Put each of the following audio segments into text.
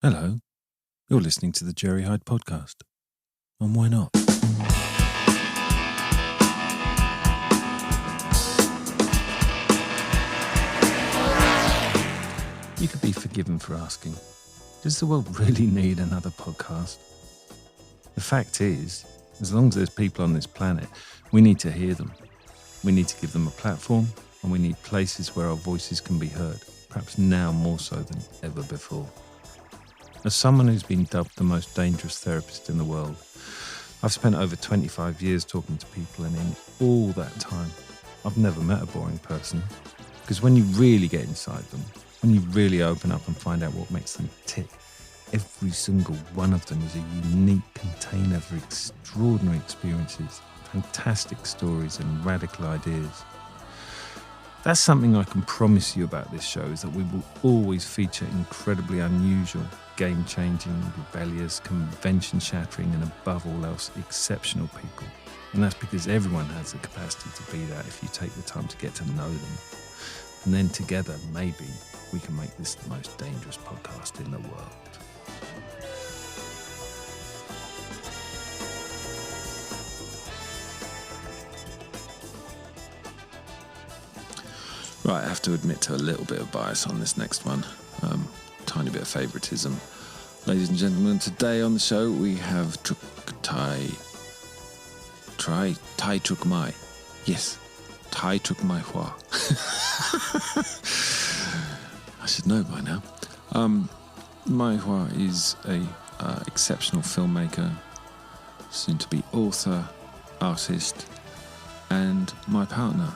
Hello, you're listening to the Jerry Hyde podcast. And why not? You could be forgiven for asking, does the world really need another podcast? The fact is, as long as there's people on this planet, we need to hear them. We need to give them a platform, and we need places where our voices can be heard, perhaps now more so than ever before. As someone who's been dubbed the most dangerous therapist in the world, I've spent over 25 years talking to people, and in all that time, I've never met a boring person. Because when you really get inside them, when you really open up and find out what makes them tick, every single one of them is a unique container for extraordinary experiences, fantastic stories and radical ideas. That's something I can promise you about this show, is that we will always feature incredibly unusual, game-changing, rebellious, convention-shattering, and above all else, exceptional people. And that's because everyone has the capacity to be that if you take the time to get to know them. And then together, maybe, we can make this the most dangerous podcast in the world. Right, I have to admit to a little bit of bias on this next one. Tiny bit of favouritism. Ladies and gentlemen, today on the show we have Thai Truk Mai. Yes, Thai Truk Mai Hua. I should know by now. Mai Hua is a exceptional filmmaker, soon to be author, artist, and my partner.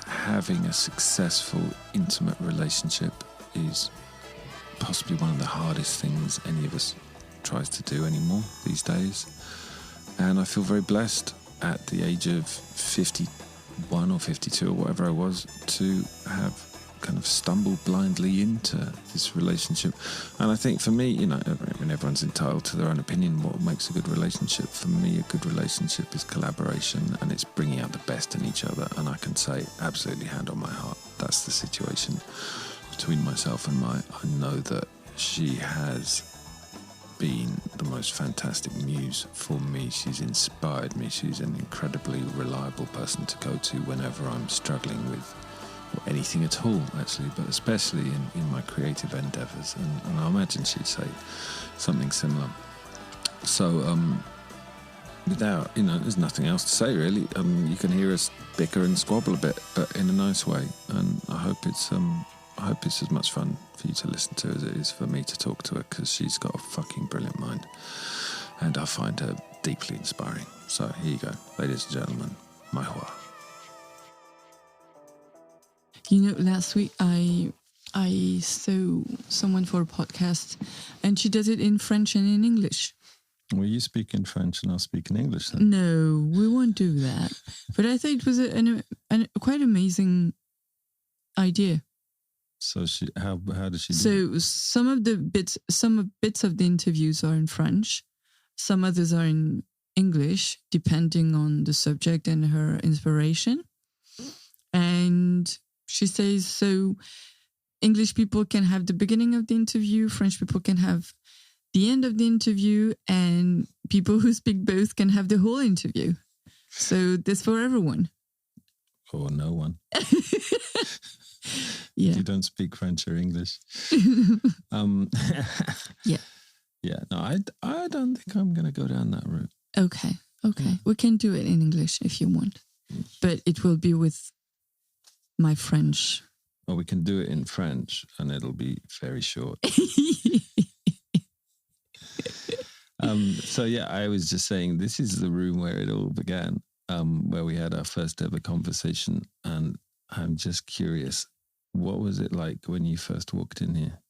Having a successful, intimate relationship is possibly one of the hardest things any of us tries to do anymore these days. And I feel very blessed at the age of 51 or 52 or whatever I was to have kind of stumbled blindly into this relationship. And I think for me, you know, when everyone's entitled to their own opinion what makes a good relationship, for me a good relationship is collaboration, and it's bringing out the best in each other. And I can say absolutely hand on my heart, that's the situation between myself and Mai. I know that she has been the most fantastic muse for me. She's inspired me. She's an incredibly reliable person to go to whenever I'm struggling with anything at all, actually, but especially in my creative endeavours, and I imagine she'd say something similar. So without, there's nothing else to say really. You can hear us bicker and squabble a bit, but in a nice way, and I hope it's as much fun for you to listen to as it is for me to talk to her, because she's got a fucking brilliant mind and I find her deeply inspiring. So here you go, ladies and gentlemen, Mai Hua. Last week I saw someone for a podcast, and she does it in French and in English. Well, you speak in French and I'll speak in English then. No, we won't do that. But I thought it was a quite amazing idea. So how does she do So it? some bits of the interviews are in French, some others are in English, depending on the subject and her inspiration. And she says, so English people can have the beginning of the interview, French people can have the end of the interview, and people who speak both can have the whole interview. So that's for everyone. Or no one. Yeah. You don't speak French or English. Yeah. Yeah. No, I don't think I'm going to go down that route. Okay. Yeah. We can do it in English if you want, but it will be with my French. Well, we can do it in French and it'll be very short. So yeah, I was just saying, this is the room where it all began, where we had our first ever conversation. And I'm just curious, what was it like when you first walked in here?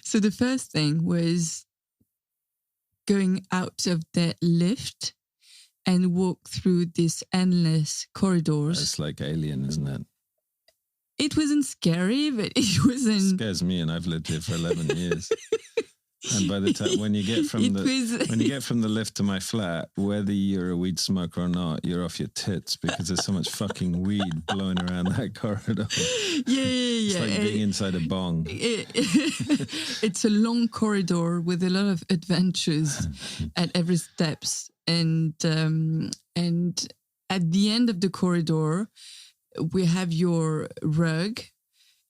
So the first thing was going out of the lift and walk through these endless corridors. It's like Alien, isn't it? It wasn't scary, but it wasn't... It scares me, and I've lived here for 11 years. And by the time when you get from the lift to my flat, whether you're a weed smoker or not, you're off your tits because there's so much fucking weed blowing around that corridor. It's like being inside a bong. It's a long corridor with a lot of adventures at every steps, and at the end of the corridor, we have your rug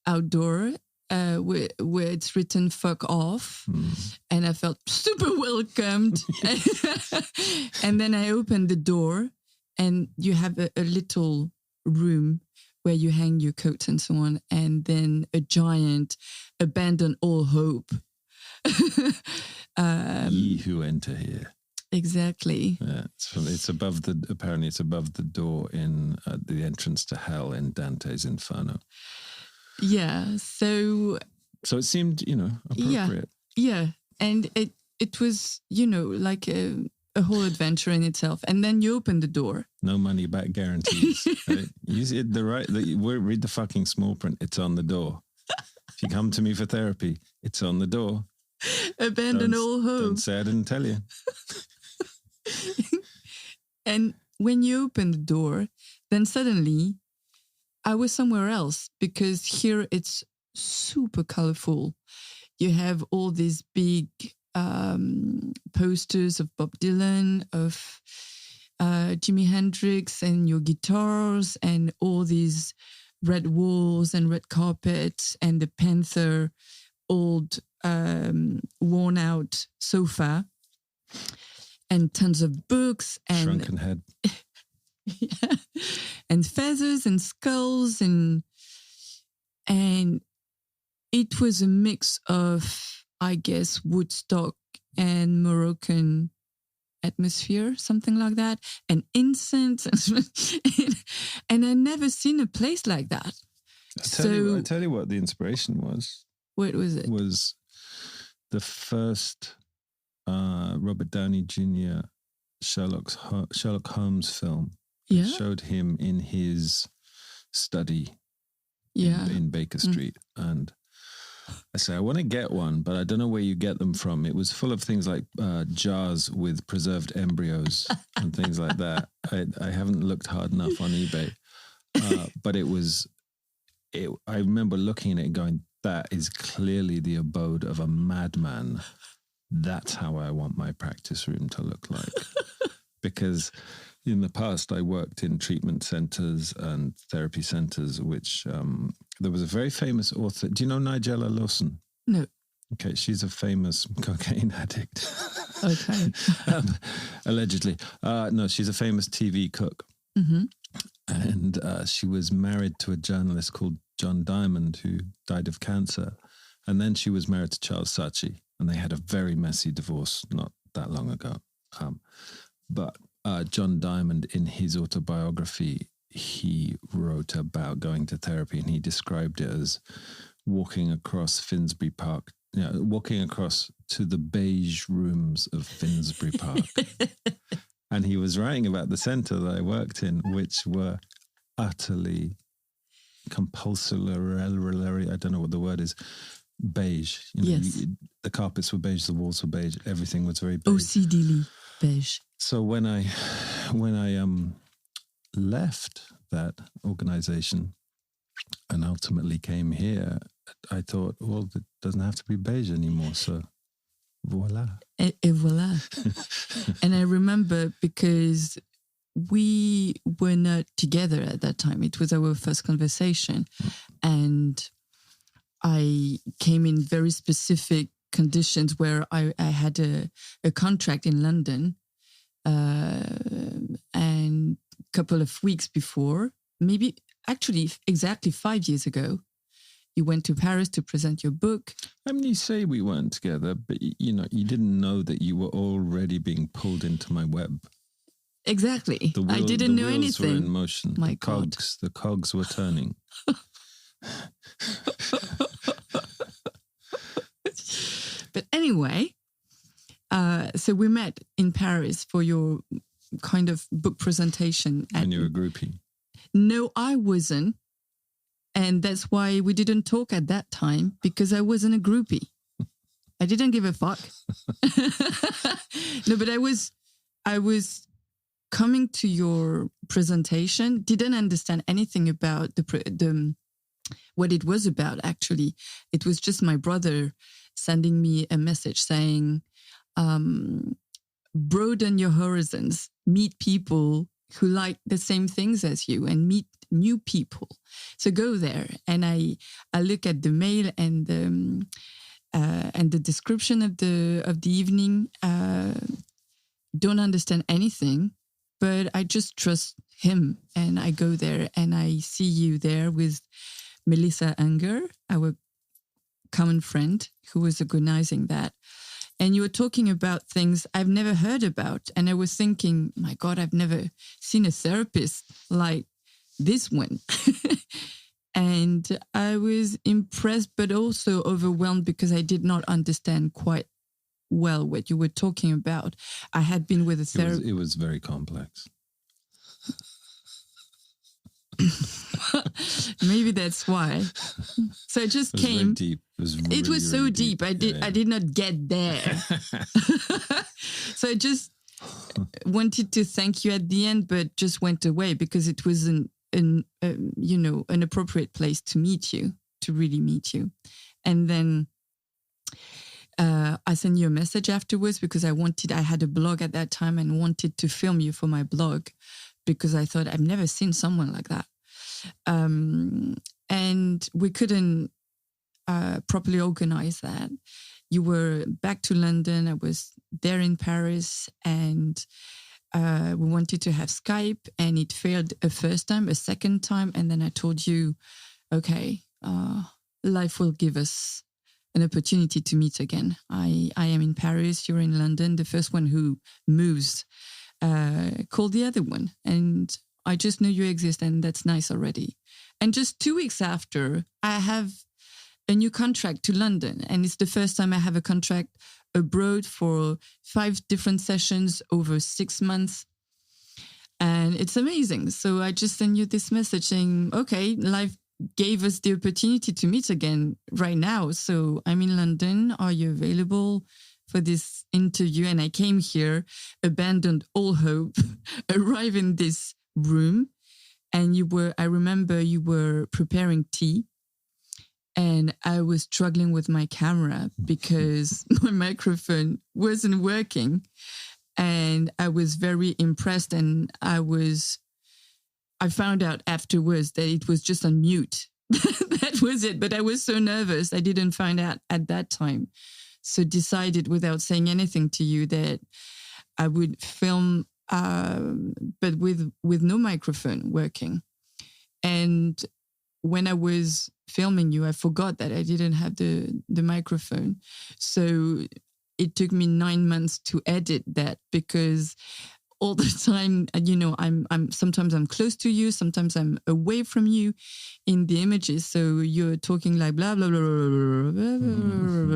outdoor. Where it's written "fuck off," and I felt super welcomed. And then I opened the door, and you have a little room where you hang your coats and so on, and then a giant "abandon all hope." Ye who enter here. Exactly. Yeah, it's above the door in the entrance to hell in Dante's Inferno. Yeah, so it seemed, appropriate. Yeah, and it was, like a whole adventure in itself. And then you open the door. No money back guarantees. Right? You see read the fucking small print. It's on the door. If you come to me for therapy, it's on the door. Abandon all hope. Don't say I didn't tell you. And when you open the door, then suddenly I was somewhere else, because here it's super colorful. You have all these big posters of Bob Dylan, of Jimi Hendrix, and your guitars, and all these red walls and red carpets, and the Panther old worn out sofa, and tons of books, and Shrunken Head. Yeah. And feathers and skulls, and it was a mix of, I guess, Woodstock and Moroccan atmosphere, something like that, and incense, and I never seen a place like that. I tell you what the inspiration was. What was it? Was the first Robert Downey Jr. Sherlock Holmes film. Yeah. Showed him in his study in Baker Street. And I say, I want to get one, but I don't know where you get them from. It was full of things like jars with preserved embryos and things like that. I haven't looked hard enough on eBay. But I remember looking at it and going, that is clearly the abode of a madman. That's how I want my practice room to look like. Because in the past, I worked in treatment centers and therapy centers, which there was a very famous author. Do you know Nigella Lawson? No. Okay, she's a famous cocaine addict. Okay. Allegedly. No, she's a famous TV cook. Mm-hmm. And she was married to a journalist called John Diamond, who died of cancer. And then she was married to Charles Saatchi, and they had a very messy divorce not that long ago. But John Diamond, in his autobiography, he wrote about going to therapy, and he described it as walking across Finsbury Park, walking across to the beige rooms of Finsbury Park. And he was writing about the centre that I worked in, which were utterly compulsory, I don't know what the word is, beige. Yes. The carpets were beige, the walls were beige, everything was very beige. OCD beige. So when I left that organization and ultimately came here, I thought, well, it doesn't have to be beige anymore. So voila. Et voila. And I remember, because we were not together at that time. It was our first conversation. And I came in very specific conditions where I had a contract in London. And a couple of weeks before, maybe actually exactly 5 years ago, you went to Paris to present your book. I mean, you say we weren't together, but you didn't know that you were already being pulled into my web. Exactly. I didn't know anything. The wheels were in motion. My The cogs were turning. But anyway, so we met in Paris for your kind of book presentation. And you were a groupie? No, I wasn't. And that's why we didn't talk at that time, because I wasn't a groupie. I didn't give a fuck. No, but I was coming to your presentation, didn't understand anything about the what it was about. Actually, it was just my brother sending me a message saying, broaden your horizons, meet people who like the same things as you, and meet new people. So go there. And I look at the mail and the description of the evening. Don't understand anything, but I just trust him, and I go there, and I see you there with Melissa Unger, our common friend, who was organizing that. And you were talking about things I've never heard about. And I was thinking, my God, I've never seen a therapist like this one. And I was impressed, but also overwhelmed because I did not understand quite well what you were talking about. I had been with a therapist. It was very complex. Maybe that's why. So I just came. Very deep. It was so really deep. I did not get there. So I just wanted to thank you at the end, but just went away because it was an appropriate place to meet you, to really meet you. And then I sent you a message afterwards because I had a blog at that time and wanted to film you for my blog, because I thought I've never seen someone like that. And we couldn't properly organize that. You were back to London. I was there in Paris, and we wanted to have Skype, and it failed a first time, a second time. And then I told you, okay, life will give us an opportunity to meet again. I am in Paris, you're in London. The first one who moves called the other one. And I just know you exist, and that's nice already. And just 2 weeks after, I have a new contract to London. And it's the first time I have a contract abroad for 5 different sessions over 6 months. And it's amazing. So I just send you this message saying, okay, life gave us the opportunity to meet again right now. So I'm in London. Are you available for this interview? And I came here, abandoned all hope, arrived in this room, and I remember you were preparing tea, and I was struggling with my camera because my microphone wasn't working, and I was very impressed, and I found out afterwards that it was just on mute. That was it. But I was so nervous. I didn't find out at that time. So decided without saying anything to you that I would film, but with no microphone working. And when I was filming you, I forgot that I didn't have the microphone. So it took me 9 months to edit that, because all the time, I'm sometimes I'm close to you, sometimes I'm away from you in the images. So you're talking like blah blah blah blah blah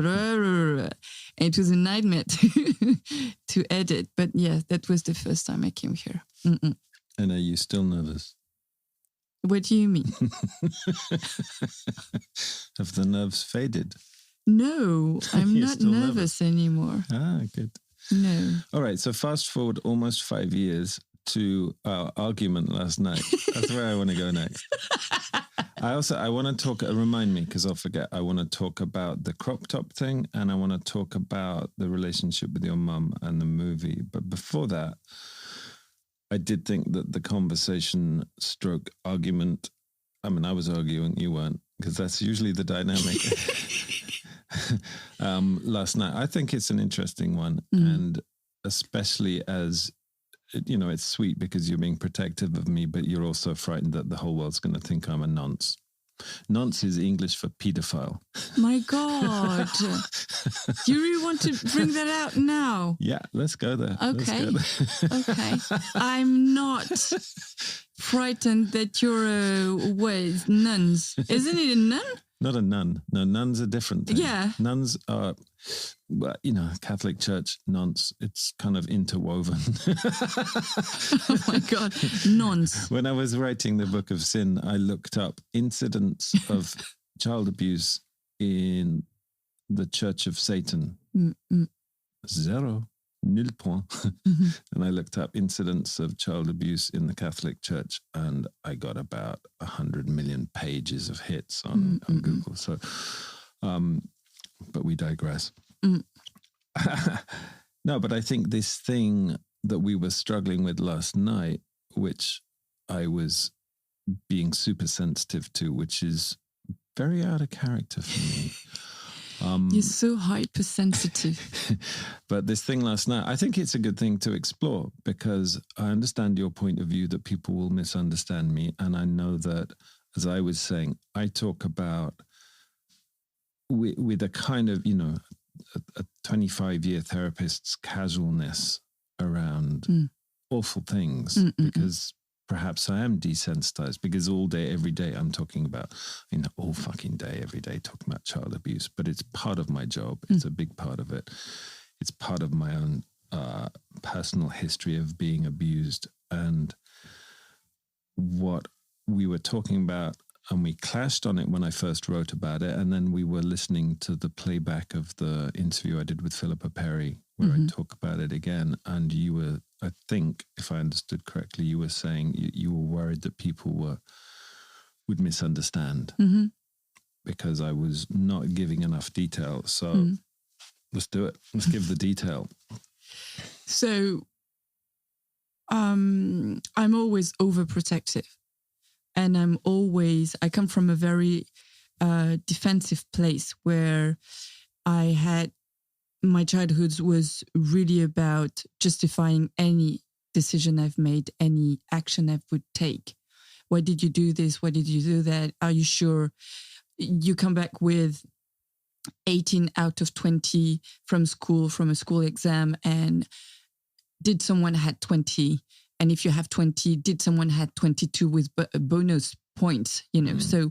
blah, blah. And it was a nightmare to edit. But yeah, that was the first time I came here. Mm-mm. And are you still nervous? What do you mean? Have the nerves faded? No, I'm not nervous anymore. Ah, good. No. All right. So fast forward almost 5 years to our argument last night. That's where I want to go next. I want to talk, remind me, because I'll forget. I want to talk about the crop top thing, and I want to talk about the relationship with your mum and the movie. But before that, I did think that the conversation stroke argument, I mean, I was arguing, you weren't, because that's usually the dynamic. Last night, I think it's an interesting one. And especially as, it's sweet because you're being protective of me, but you're also frightened that the whole world's going to think I'm a nonce. Nonce is English for pedophile. My God. Do you really want to bring that out now? Yeah, let's go there. Okay. Okay. I'm not frightened that you're nuns. Isn't it a nun? Not a nun. No, nuns are different thing. Yeah. Nuns are, Catholic Church, nonce. It's kind of interwoven. Oh my God. Nonce. When I was writing the Book of Sin, I looked up incidents of child abuse in the Church of Satan. Mm-hmm. 0, 0 point. And I looked up incidents of child abuse in the Catholic Church, and I got about 100 million pages of hits on Google. So, but we digress. No, but I think this thing that we were struggling with last night, which I was being super sensitive to, which is very out of character for me. You're so hypersensitive. But this thing last night, I think it's a good thing to explore, because I understand your point of view that people will misunderstand me. And I know that, as I was saying, I talk about with a kind of, a 25-year therapist's casualness around awful things, because perhaps I am desensitized, because all day, every day I'm talking about, all fucking day, every day talking about child abuse, but it's part of my job. It's a big part of it. It's part of my own personal history of being abused. And what we were talking about, and we clashed on it when I first wrote about it. And then we were listening to the playback of the interview I did with Philippa Perry, where I talk about it again. And you were, I think, if I understood correctly, you were saying you were worried that people would misunderstand because I was not giving enough detail. So let's do it. Let's give the detail. So I'm always overprotective. And I come from a very defensive place where my childhood was really about justifying any decision I've made, any action I would take. Why did you do this? Why did you do that? Are you sure? You come back with 18 out of 20 from a school exam, and did someone had 20? And if you have 20, did someone had 22 with bonus points, So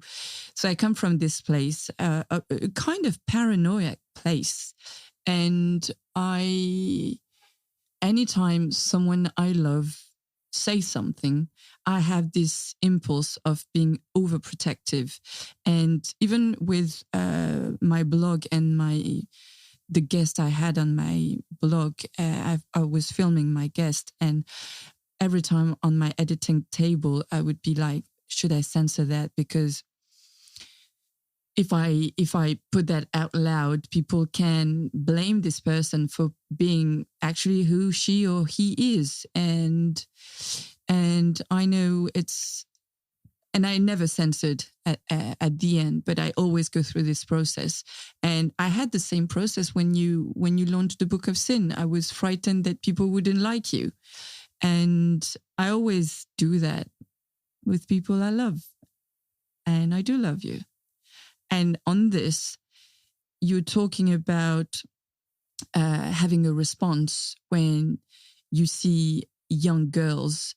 I come from this place, a kind of paranoid place. And anytime someone I love says something, I have this impulse of being overprotective. And even with my blog and the guest I had on my blog, I was filming my guest, and every time on my editing table, I would be like, should I censor that? Because if I put that out loud, people can blame this person for being actually who she or he is. And I know and I never censored at the end, but I always go through this process. And I had the same process when you launched the Book of Sin. I was frightened that people wouldn't like you. And I always do that with people I love. And I do love you. And on this, you're talking about having a response when you see young girls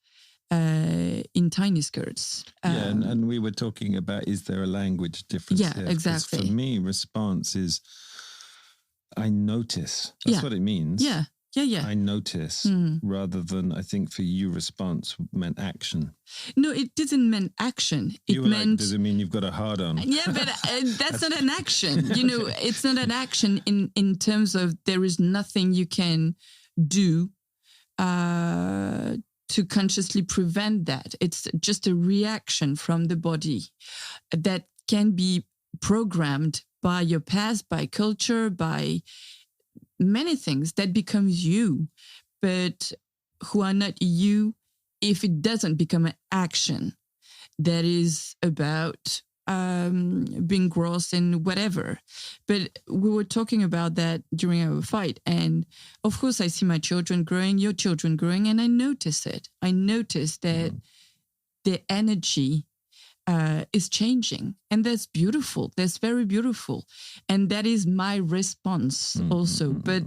in tiny skirts. And we were talking about, is there a language difference? Yeah, exactly. For me, response is, I notice. That's what it means. Yeah. I notice, rather than, I think for you, response meant action. No, it didn't mean action. It meant, like, does it mean you've got a hard on? Yeah, but that's not an action. It's not an action in terms of there is nothing you can do to consciously prevent that. It's just a reaction from the body that can be programmed by your past, by culture, by many things that becomes you, but who are not you if it doesn't become an action that is about being gross and whatever. But we were talking about that during our fight. And of course, I see my children growing, your children growing, and I notice it. I notice that their energy is changing. And that's beautiful. That's very beautiful. And that is my response also. But,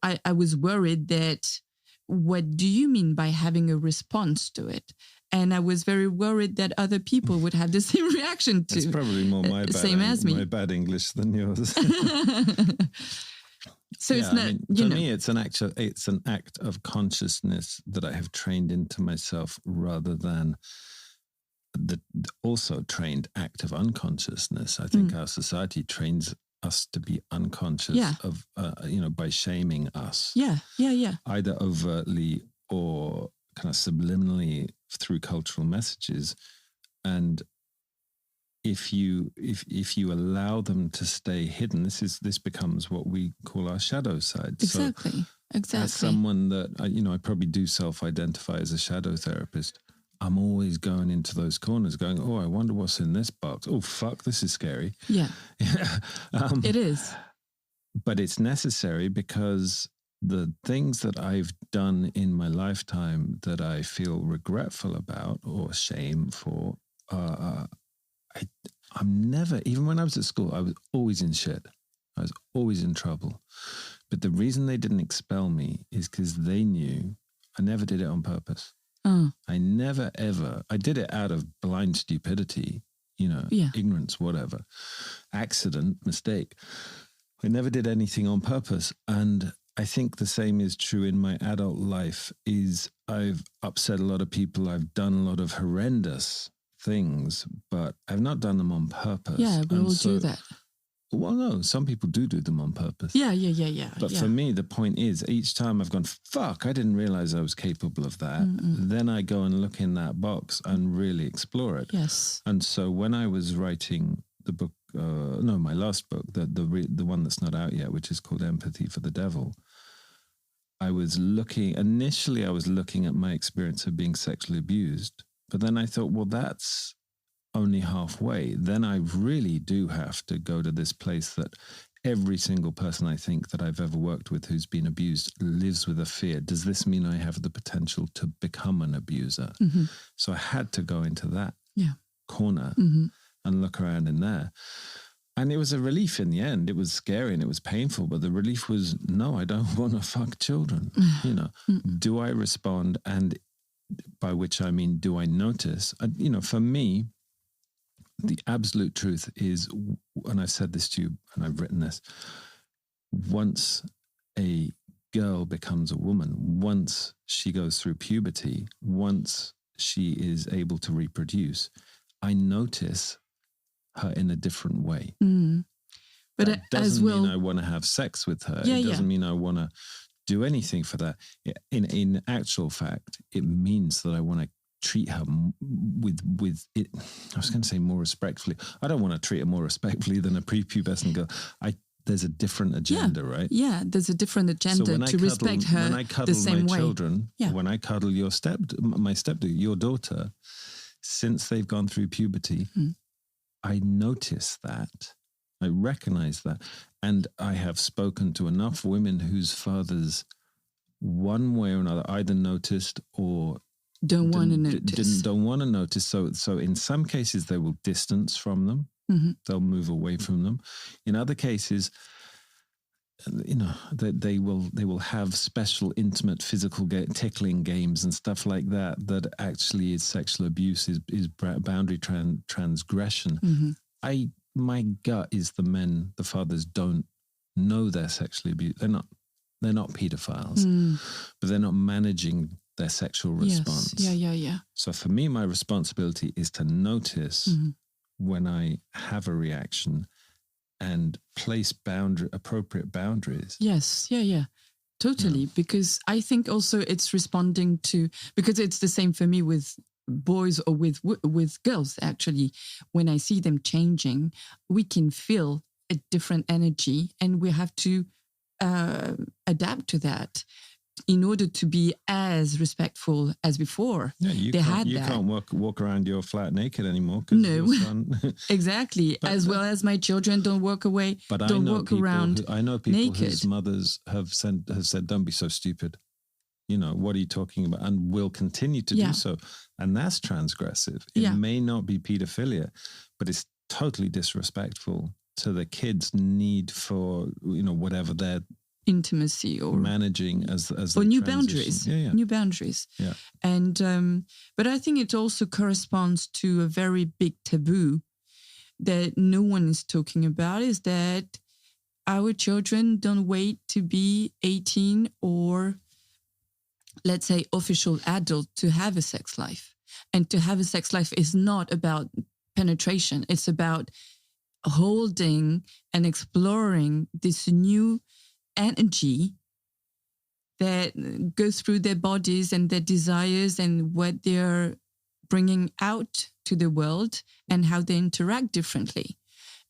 I was worried that, what do you mean by having a response to it? And I was very worried that other people would have the same reaction to. It's probably more my bad English than yours. So it's not, for me, it's an act of consciousness that I have trained into myself, rather than the also trained act of unconsciousness. I think our society trains us to be unconscious of, by shaming us. Yeah. Either overtly or kind of subliminally through cultural messages. And if you allow them to stay hidden, this becomes what we call our shadow side. Exactly. So as someone that I probably do self-identify as a shadow therapist, I'm always going into those corners going, oh, I wonder what's in this box. Oh, fuck, this is scary. Yeah. It is. But it's necessary because the things that I've done in my lifetime that I feel regretful about or shame for, I'm never, even when I was at school, I was always in shit. I was always in trouble. But the reason they didn't expel me is because they knew I never did it on purpose. I never, ever, I did it out of blind stupidity, ignorance, whatever, accident, mistake. I never did anything on purpose. And I think the same is true in my adult life. Is I've upset a lot of people. I've done a lot of horrendous things, but I've not done them on purpose. Yeah, we all do that. Well, no, some people do them on purpose. Yeah. But for me, the point is, each time I've gone, fuck, I didn't realize I was capable of that. Then I go and look in that box and really explore it. Yes. And so when I was writing the book, my last book, the one that's not out yet, which is called Empathy for the Devil, initially I was looking at my experience of being sexually abused. But then I thought, well, that's only halfway. Then I really do have to go to this place that every single person I think that I've ever worked with who's been abused lives with a fear. Does this mean I have the potential to become an abuser? So I had to go into that corner and look around in there. And it was a relief in the end. It was scary and it was painful, but the relief was, no, I don't want to fuck children. Do I respond? And by which I mean, do I notice? For me, the absolute truth is, and I've said this to you and I've written this, once a girl becomes a woman, once she goes through puberty, once she is able to reproduce, I notice her in a different way. But that doesn't mean I want to have sex with her. It doesn't mean I want to do anything for that. In actual fact, it means that I want to treat her with it. I was going to say more respectfully. I don't want to treat her more respectfully than a prepubescent girl. There's a different agenda, right? Yeah, there's a different agenda to respect her when I cuddle the same my way. Children, when I cuddle my stepdaughter, your daughter, since they've gone through puberty, I notice that. I recognize that. And I have spoken to enough women whose fathers, one way or another, either noticed or don't want to notice. So in some cases, they will distance from them. They'll move away from them. In other cases, they will have special, intimate, physical tickling games and stuff like that. That actually is sexual abuse, is boundary transgression. My gut is the fathers don't know they're sexually abused. They're not pedophiles, but they're not managing their sexual response. Yeah. So for me, my responsibility is to notice when I have a reaction and place appropriate boundaries. Yes, yeah. Totally. Because I think also it's responding to, because it's the same for me with boys or with girls, actually. When I see them changing, we can feel a different energy and we have to adapt to that in order to be as respectful as before. Yeah, you can't walk around your flat naked anymore. No, exactly. Well as my children don't walk away, don't walk around I know people naked. Whose mothers have said, don't be so stupid. What are you talking about? And will continue to do so. And that's transgressive. It may not be pedophilia, but it's totally disrespectful to the kids' need for, whatever their intimacy or managing as or new boundaries. New boundaries. Yeah. And but I think it also corresponds to a very big taboo that no one is talking about, is that our children don't wait to be 18 or, let's say, official adult to have a sex life. And to have a sex life is not about penetration. It's about holding and exploring this new energy that goes through their bodies and their desires and what they're bringing out to the world and how they interact differently.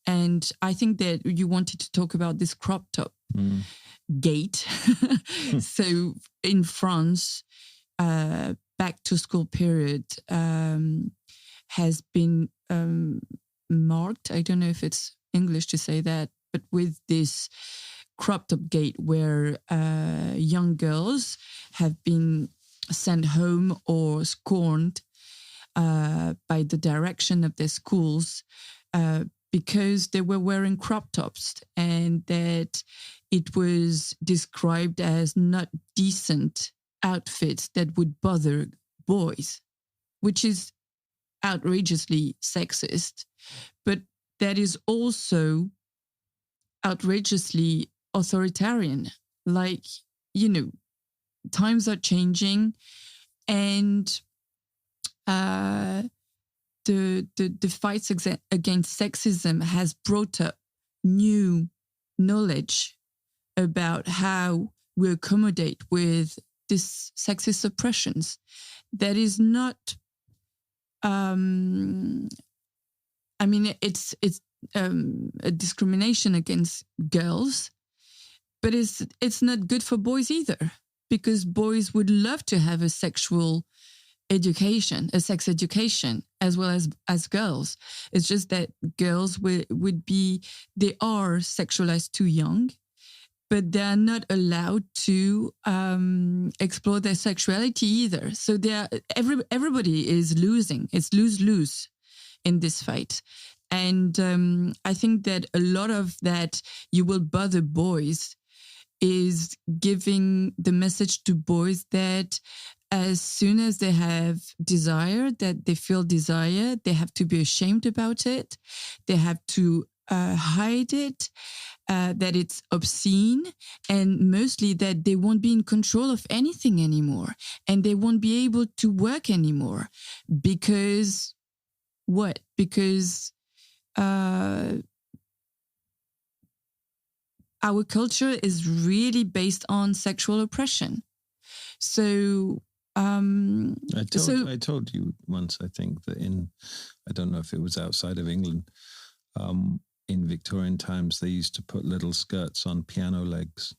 And I think that you wanted to talk about this crop top gate. So in France, back to school period has been marked. I don't know if it's English to say that, but with this crop top gate where young girls have been sent home or scorned by the direction of their schools because they were wearing crop tops, and that it was described as not decent outfits that would bother boys, which is outrageously sexist, but that is also outrageously authoritarian. Like, you know, times are changing, and the fights against sexism has brought up new knowledge about how we accommodate with this sexist oppressions. That is not, I mean, it's a discrimination against girls, but it's not good for boys either, because boys would love to have a sexual education, a sex education, as well as girls. It's just that girls would be, they are sexualized too young, but they are not allowed to explore their sexuality either. So everybody is losing. It's lose-lose in this fight. And I think that a lot of that you will bother boys is giving the message to boys that as soon as they have desire, that they feel desire, they have to be ashamed about it. They have to hide it, that it's obscene, and mostly that they won't be in control of anything anymore, and they won't be able to work anymore. Because what? Because our culture is really based on sexual oppression. So I told you once, I think, that I don't know if it was outside of England, in Victorian times, they used to put little skirts on piano legs.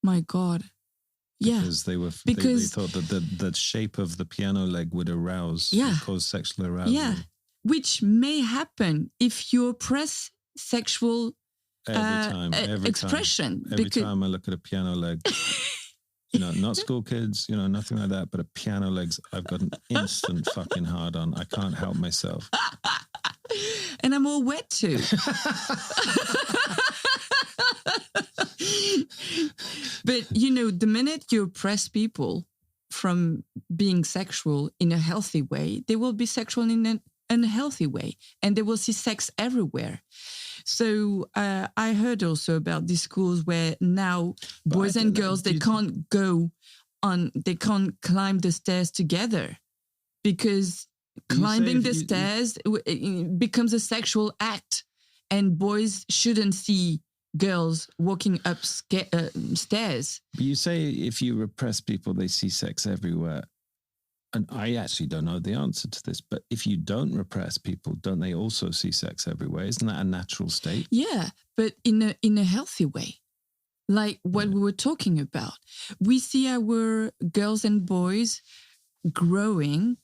My God. Yeah. Because they thought that the shape of the piano leg would arouse, would cause sexual arousal. Yeah. Which may happen if you oppress sexual expression. Every time I look at a piano leg, not school kids, nothing like that, but a piano legs, I've got an instant fucking hard on. I can't help myself. And I'm all wet too. But, the minute you oppress people from being sexual in a healthy way, they will be sexual in an unhealthy way, and they will see sex everywhere. So I heard also about these schools where now boys and girls, they can't climb the stairs together, because climbing the stairs becomes a sexual act, and boys shouldn't see girls walking up stairs. But you say if you repress people, they see sex everywhere. And I actually don't know the answer to this, but if you don't repress people, don't they also see sex everywhere? Isn't that a natural state? Yeah, but in a healthy way, like what we were talking about. We see our girls and boys growing,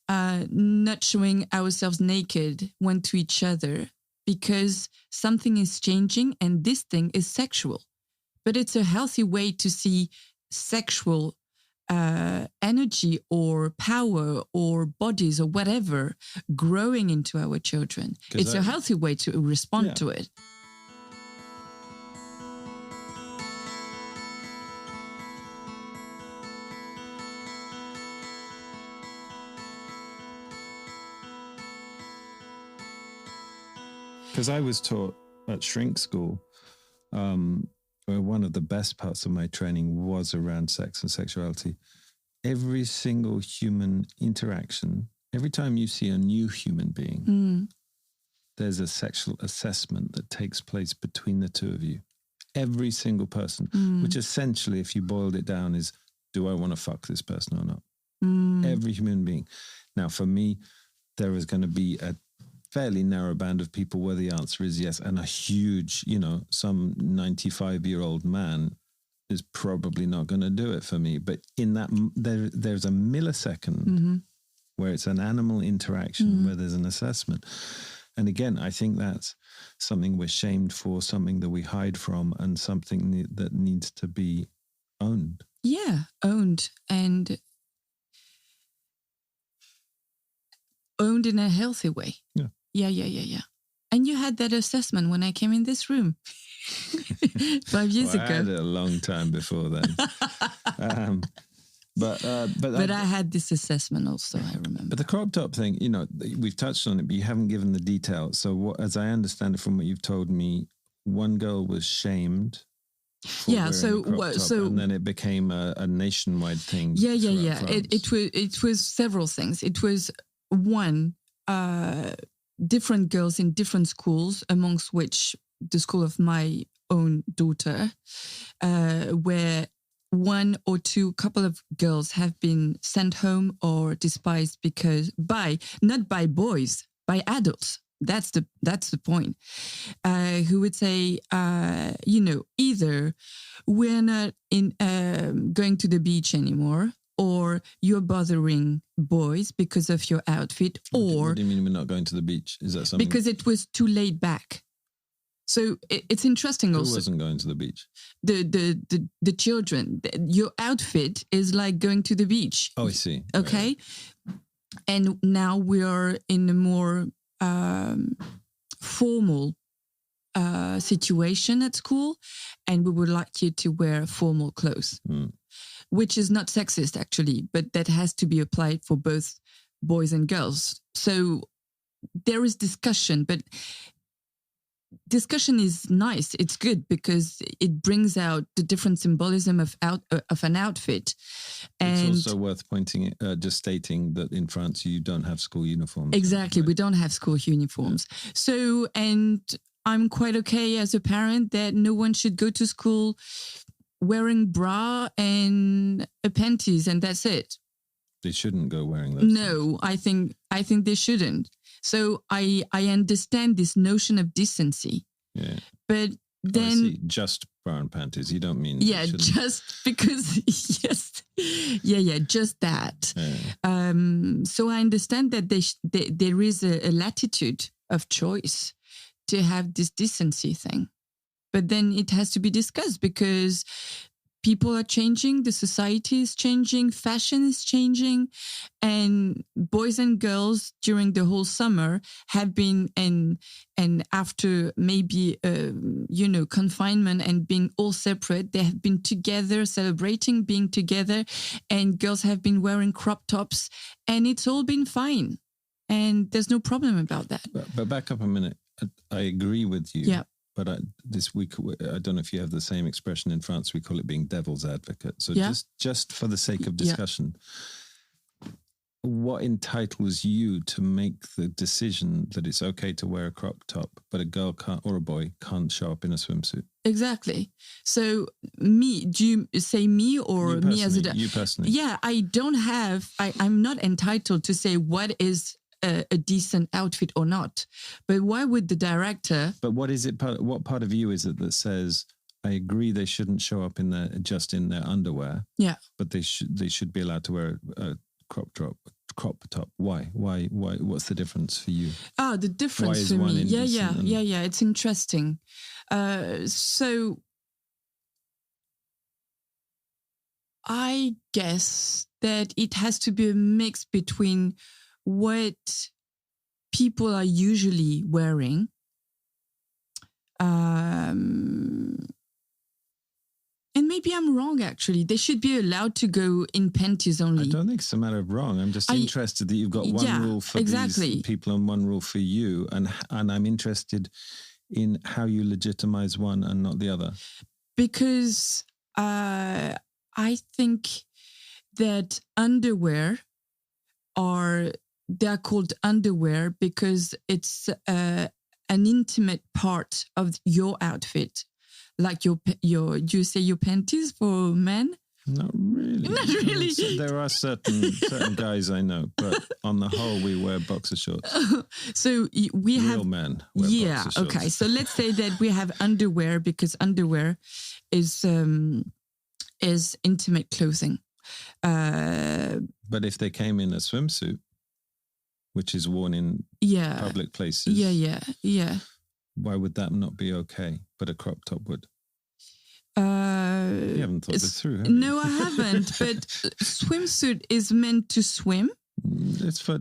not showing ourselves naked one to each other, because something is changing and this thing is sexual. But it's a healthy way to see sexual energy or power or bodies or whatever growing into our children. It's a healthy way to respond to it. Because I was taught at shrink school, where one of the best parts of my training was around sex and sexuality. Every single human interaction, every time you see a new human being, there's a sexual assessment that takes place between the two of you. Every single person, which essentially, if you boiled it down, is, do I want to fuck this person or not? Every human being. Now, for me, there is going to be a fairly narrow band of people where the answer is yes, and a huge, some 95-year-old man is probably not going to do it for me. But in that, there's a millisecond where it's an animal interaction, where there's an assessment. And again, I think that's something we're shamed for, something that we hide from, and something that needs to be owned. Yeah, owned, and owned in a healthy way. Yeah. And you had that assessment when I came in this room 5 years ago. I had it a long time before then. But I had this assessment also, I remember. But the crop top thing, we've touched on it, but you haven't given the detail. So as I understand it from what you've told me, one girl was shamed. So and then it became a nationwide thing. Yeah. It was several things. It was one, different girls in different schools, amongst which the school of my own daughter, where one or two couple of girls have been sent home or despised not by boys, by adults. That's the point. Who would say, either we're not going to the beach anymore, or you're bothering boys because of your outfit, What do you mean we're not going to the beach? Is that something? Because it was too laid back. So it's interesting. Who also wasn't going to the beach? The children. Your outfit is like going to the beach. Oh, I see. Okay, right. And now we are in a more formal situation at school, and we would like you to wear formal clothes, which is not sexist actually, but that has to be applied for both boys and girls. So there is discussion, but discussion is nice. It's good because it brings out the different symbolism of an outfit. And it's also worth just stating that in France you don't have school uniforms. Exactly, right? We don't have school uniforms. Yeah. So, and I'm quite okay as a parent that no one should go to school wearing bra and panties, and that's it. They shouldn't go wearing those. No, things. I think they shouldn't. So I understand this notion of decency. Yeah. But then just bra and panties. You don't mean just because yes. Yeah, just that. Yeah. So I understand that there is a latitude of choice to have this decency thing. But then it has to be discussed because people are changing, the society is changing, fashion is changing, and boys and girls during the whole summer have been, and after maybe, confinement and being all separate, they have been together, celebrating being together, and girls have been wearing crop tops, and it's all been fine. And there's no problem about that. But back up a minute. I agree with you. Yeah. But this week, I don't know if you have the same expression in France. We call it being devil's advocate. So just for the sake of discussion, what entitles you to make the decision that it's okay to wear a crop top, but a girl can't, or a boy can't show up in a swimsuit? Exactly. So me, do you say me or me as a... You personally. Yeah, I'm not entitled to say what is a decent outfit or not. But why would the director... But what is it? What part of you is it that says, I agree they shouldn't show up in their underwear. Yeah. But they should be allowed to wear a crop top. Why? What's the difference for you? Oh, the difference for me. Yeah. It's interesting. So I guess that it has to be a mix between what people are usually wearing, and maybe I'm wrong, actually. They should be allowed to go in panties only. I don't think it's a matter of wrong. I'm just interested that you've got one rule for these people and one rule for you. And I'm interested in how you legitimize one and not the other. Because I think that they're called underwear because it's an intimate part of your outfit, like your do you say your panties for men? Not really. Not really. So there are certain guys I know, but on the whole, we wear boxer shorts. So we have real men wear boxer shorts. Okay. So let's say that we have underwear, because underwear is intimate clothing. But if they came in a swimsuit, which is worn in public places, why would that not be okay? But a crop top would. You haven't thought this through, have you? No, I haven't. But swimsuit is meant to swim. It's for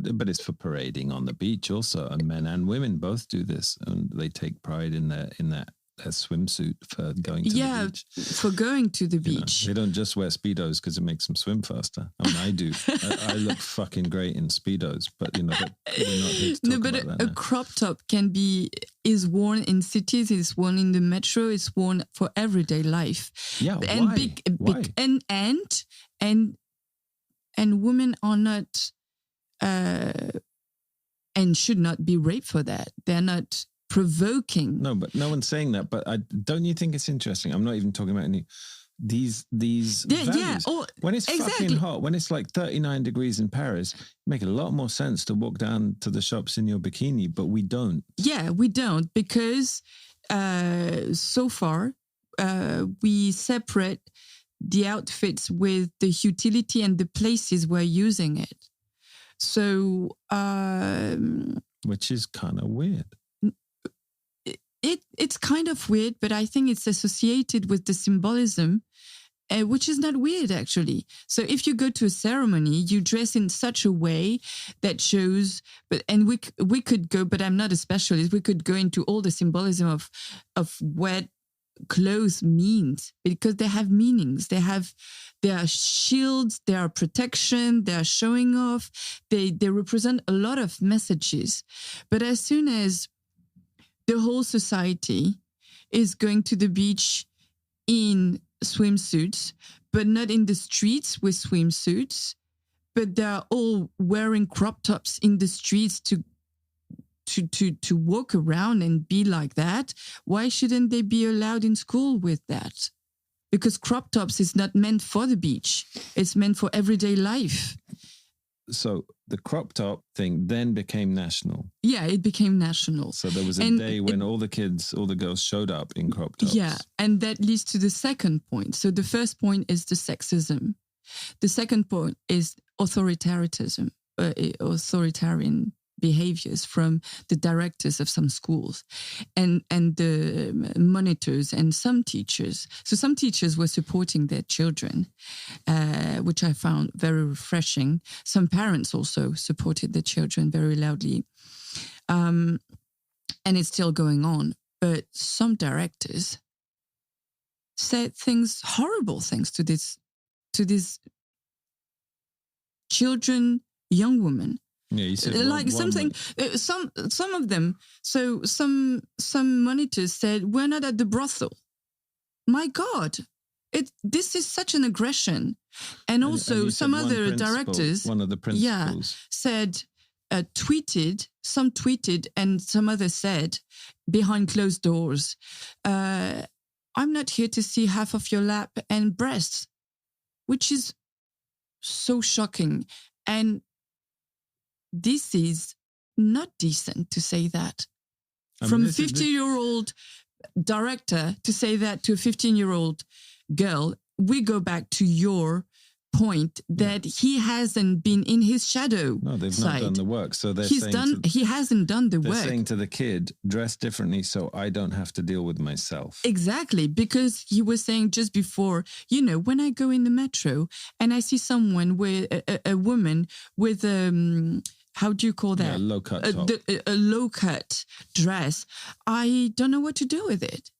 parading on the beach also, and men and women both do this, and they take pride in their swimsuit for going to the beach. For going to the beach. They don't just wear Speedos because it makes them swim faster. I mean, I do. I look fucking great in Speedos, but we're not here to talk about that a crop top is worn in cities, is worn in the metro, it's worn for everyday life. Yeah, and why? Big and women are not and should not be raped for that. They're not provoking. No, but no one's saying that. But don't you think it's interesting? I'm not even talking about these values. When it's fucking hot, when it's like 39 degrees in Paris, it makes a lot more sense to walk down to the shops in your bikini, but we don't. Yeah, we don't, because so far we separate the outfits with the utility and the places we're using it. So, which is kind of weird. It's kind of weird, but I think it's associated with the symbolism, which is not weird, actually. So if you go to a ceremony, you dress in such a way that shows, we could go, but I'm not a specialist, we could go into all the symbolism of what clothes means, because they have meanings. They are shields, they are protection, they are showing off, they represent a lot of messages. But as soon as the whole society is going to the beach in swimsuits, but not in the streets with swimsuits, but they're all wearing crop tops in the streets to walk around and be like that. Why shouldn't they be allowed in school with that? Because crop tops is not meant for the beach. It's meant for everyday life. So the crop top thing then became national. Yeah, it became national. So there was a day when all the girls showed up in crop tops. Yeah, and that leads to the second point. So the first point is the sexism. The second point is authoritarianism, authoritarian behaviors from the directors of some schools and the monitors and some teachers. So some teachers were supporting their children, which I found very refreshing. Some parents also supported their children very loudly. And it's still going on. But some directors said horrible things to these children, young women. Yeah, you said like something. Some of them. So some monitors said, "We're not at the brothel." My God, this is such an aggression. And also some other directors, one of the principals, said, tweeted, and some others said behind closed doors, "I'm not here to see half of your lap and breasts," which is so shocking. And this is not decent to say that. From a 50-year-old director to say that to a 15-year-old girl, we go back to your point that he hasn't been in his shadow. No, they've side. not done the work. So he hasn't done the work. They're saying to the kid, dress differently so I don't have to deal with myself. Exactly, because he was saying just before, when I go in the metro and I see someone with a woman with how do you call that? A low cut top. A low cut dress. I don't know what to do with it.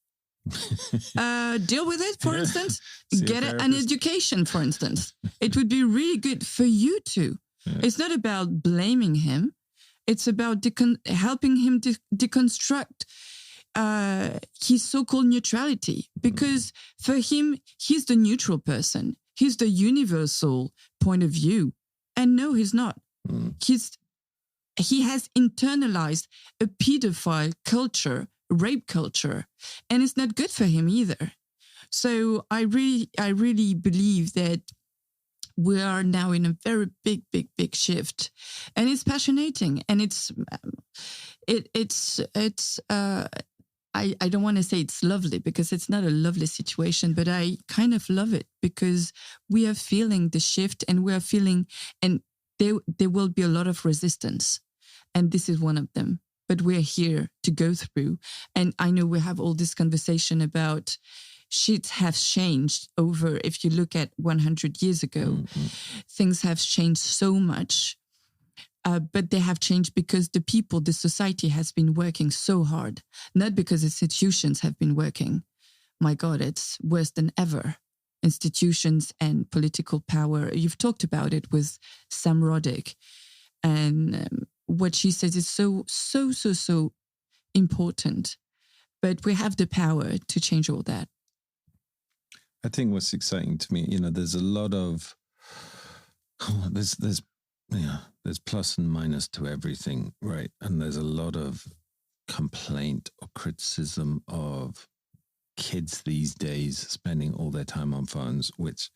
Deal with it, for instance. Get an education, for instance. It would be really good for you too. Yeah. It's not about blaming him. It's about helping him deconstruct his so-called neutrality. Because for him, he's the neutral person. He's the universal point of view. And no, he's not. He's he has internalized a pedophile culture, rape culture, and it's not good for him either. So I really believe that we are now in a very big shift, and it's passionating, and I don't want to say it's lovely, because it's not a lovely situation, but I kind of love it, because we are feeling the shift, and we are feeling, and there will be a lot of resistance, and this is one of them. But we're here to go through, and I know we have all this conversation about shit has changed over. If you look at 100 years ago, things have changed so much. But they have changed because the people, the society has been working so hard, not because institutions have been working. My God, it's worse than ever. Institutions and political power. You've talked about it with Sam Roddick, and what she says is so important. But we have the power to change all that. I think what's exciting to me, there's a lot of there's plus and minus to everything, right? And there's a lot of complaint or criticism of kids these days spending all their time on phones, which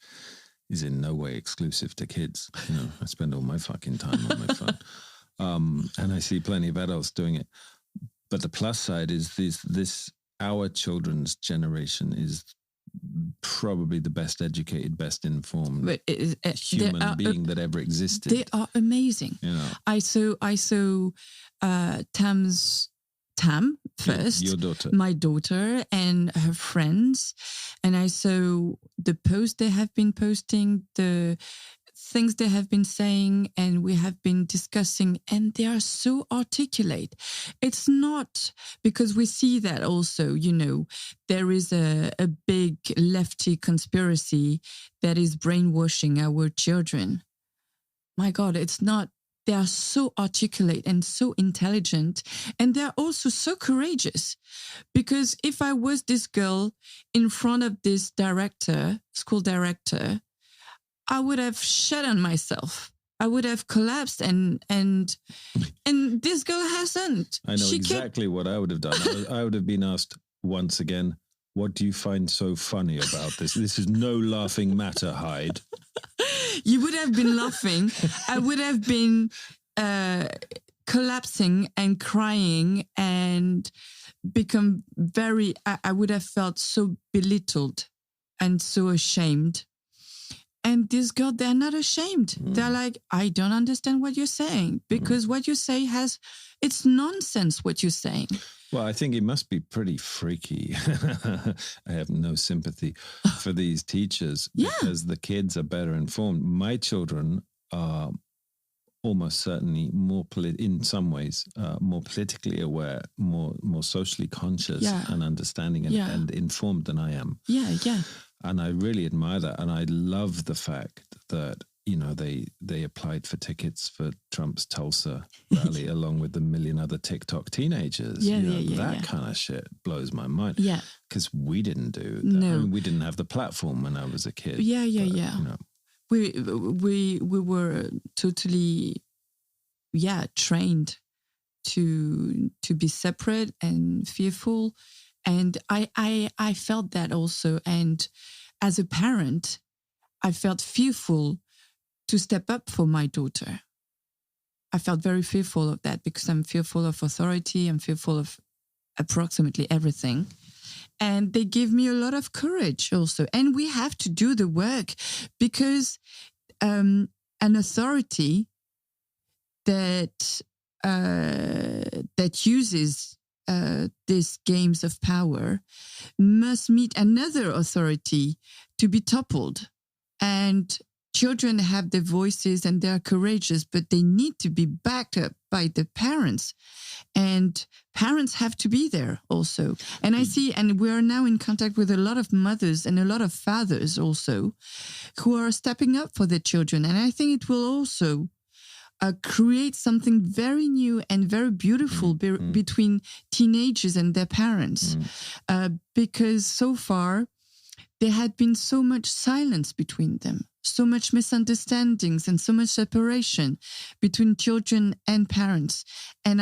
is in no way exclusive to kids. I spend all my fucking time on my phone. And I see plenty of adults doing it. But the plus side is this our children's generation is probably the best educated, best informed human being that ever existed. They are amazing. I saw Tam first, your daughter, my daughter, and her friends, and I saw the posts they have been posting, the things they have been saying, and we have been discussing, and they are so articulate. It's not because we see that also, there is a big lefty conspiracy that is brainwashing our children. My God, it's not. They are so articulate and so intelligent, and they're also so courageous. Because if I was this girl in front of this school director, I would have shat on myself. I would have collapsed, and this girl hasn't. I know exactly what I would have done. I would have been asked once again, what do you find so funny about this? This is no laughing matter, Hyde. You would have been laughing. I would have been collapsing and crying and become I would have felt so belittled and so ashamed. And this girl, they're not ashamed. They're like, I don't understand what you're saying, because what you say it's nonsense what you're saying. Well, I think it must be pretty freaky. I have no sympathy for these teachers because the kids are better informed. My children are almost certainly more in some ways more politically aware, more socially conscious and understanding and informed than I am. Yeah. And I really admire that. And I love the fact that, they applied for tickets for Trump's Tulsa rally along with a million other TikTok teenagers. That kind of shit blows my mind. Yeah. Because we didn't do that. No. I mean, we didn't have the platform when I was a kid. Yeah. We were totally, trained to be separate and fearful. And I felt that also. And as a parent, I felt fearful to step up for my daughter. I felt very fearful of that because I'm fearful of authority. I'm fearful of approximately everything. And they give me a lot of courage also. And we have to do the work because an authority that uses these games of power must meet another authority to be toppled. And children have their voices and they're courageous, but they need to be backed up by the parents. And parents have to be there also. And I see, and we are now in contact with a lot of mothers and a lot of fathers also who are stepping up for their children. And I think it will also create something very new and very beautiful between teenagers and their parents. Because so far, there had been so much silence between them, so much misunderstandings and so much separation between children and parents. And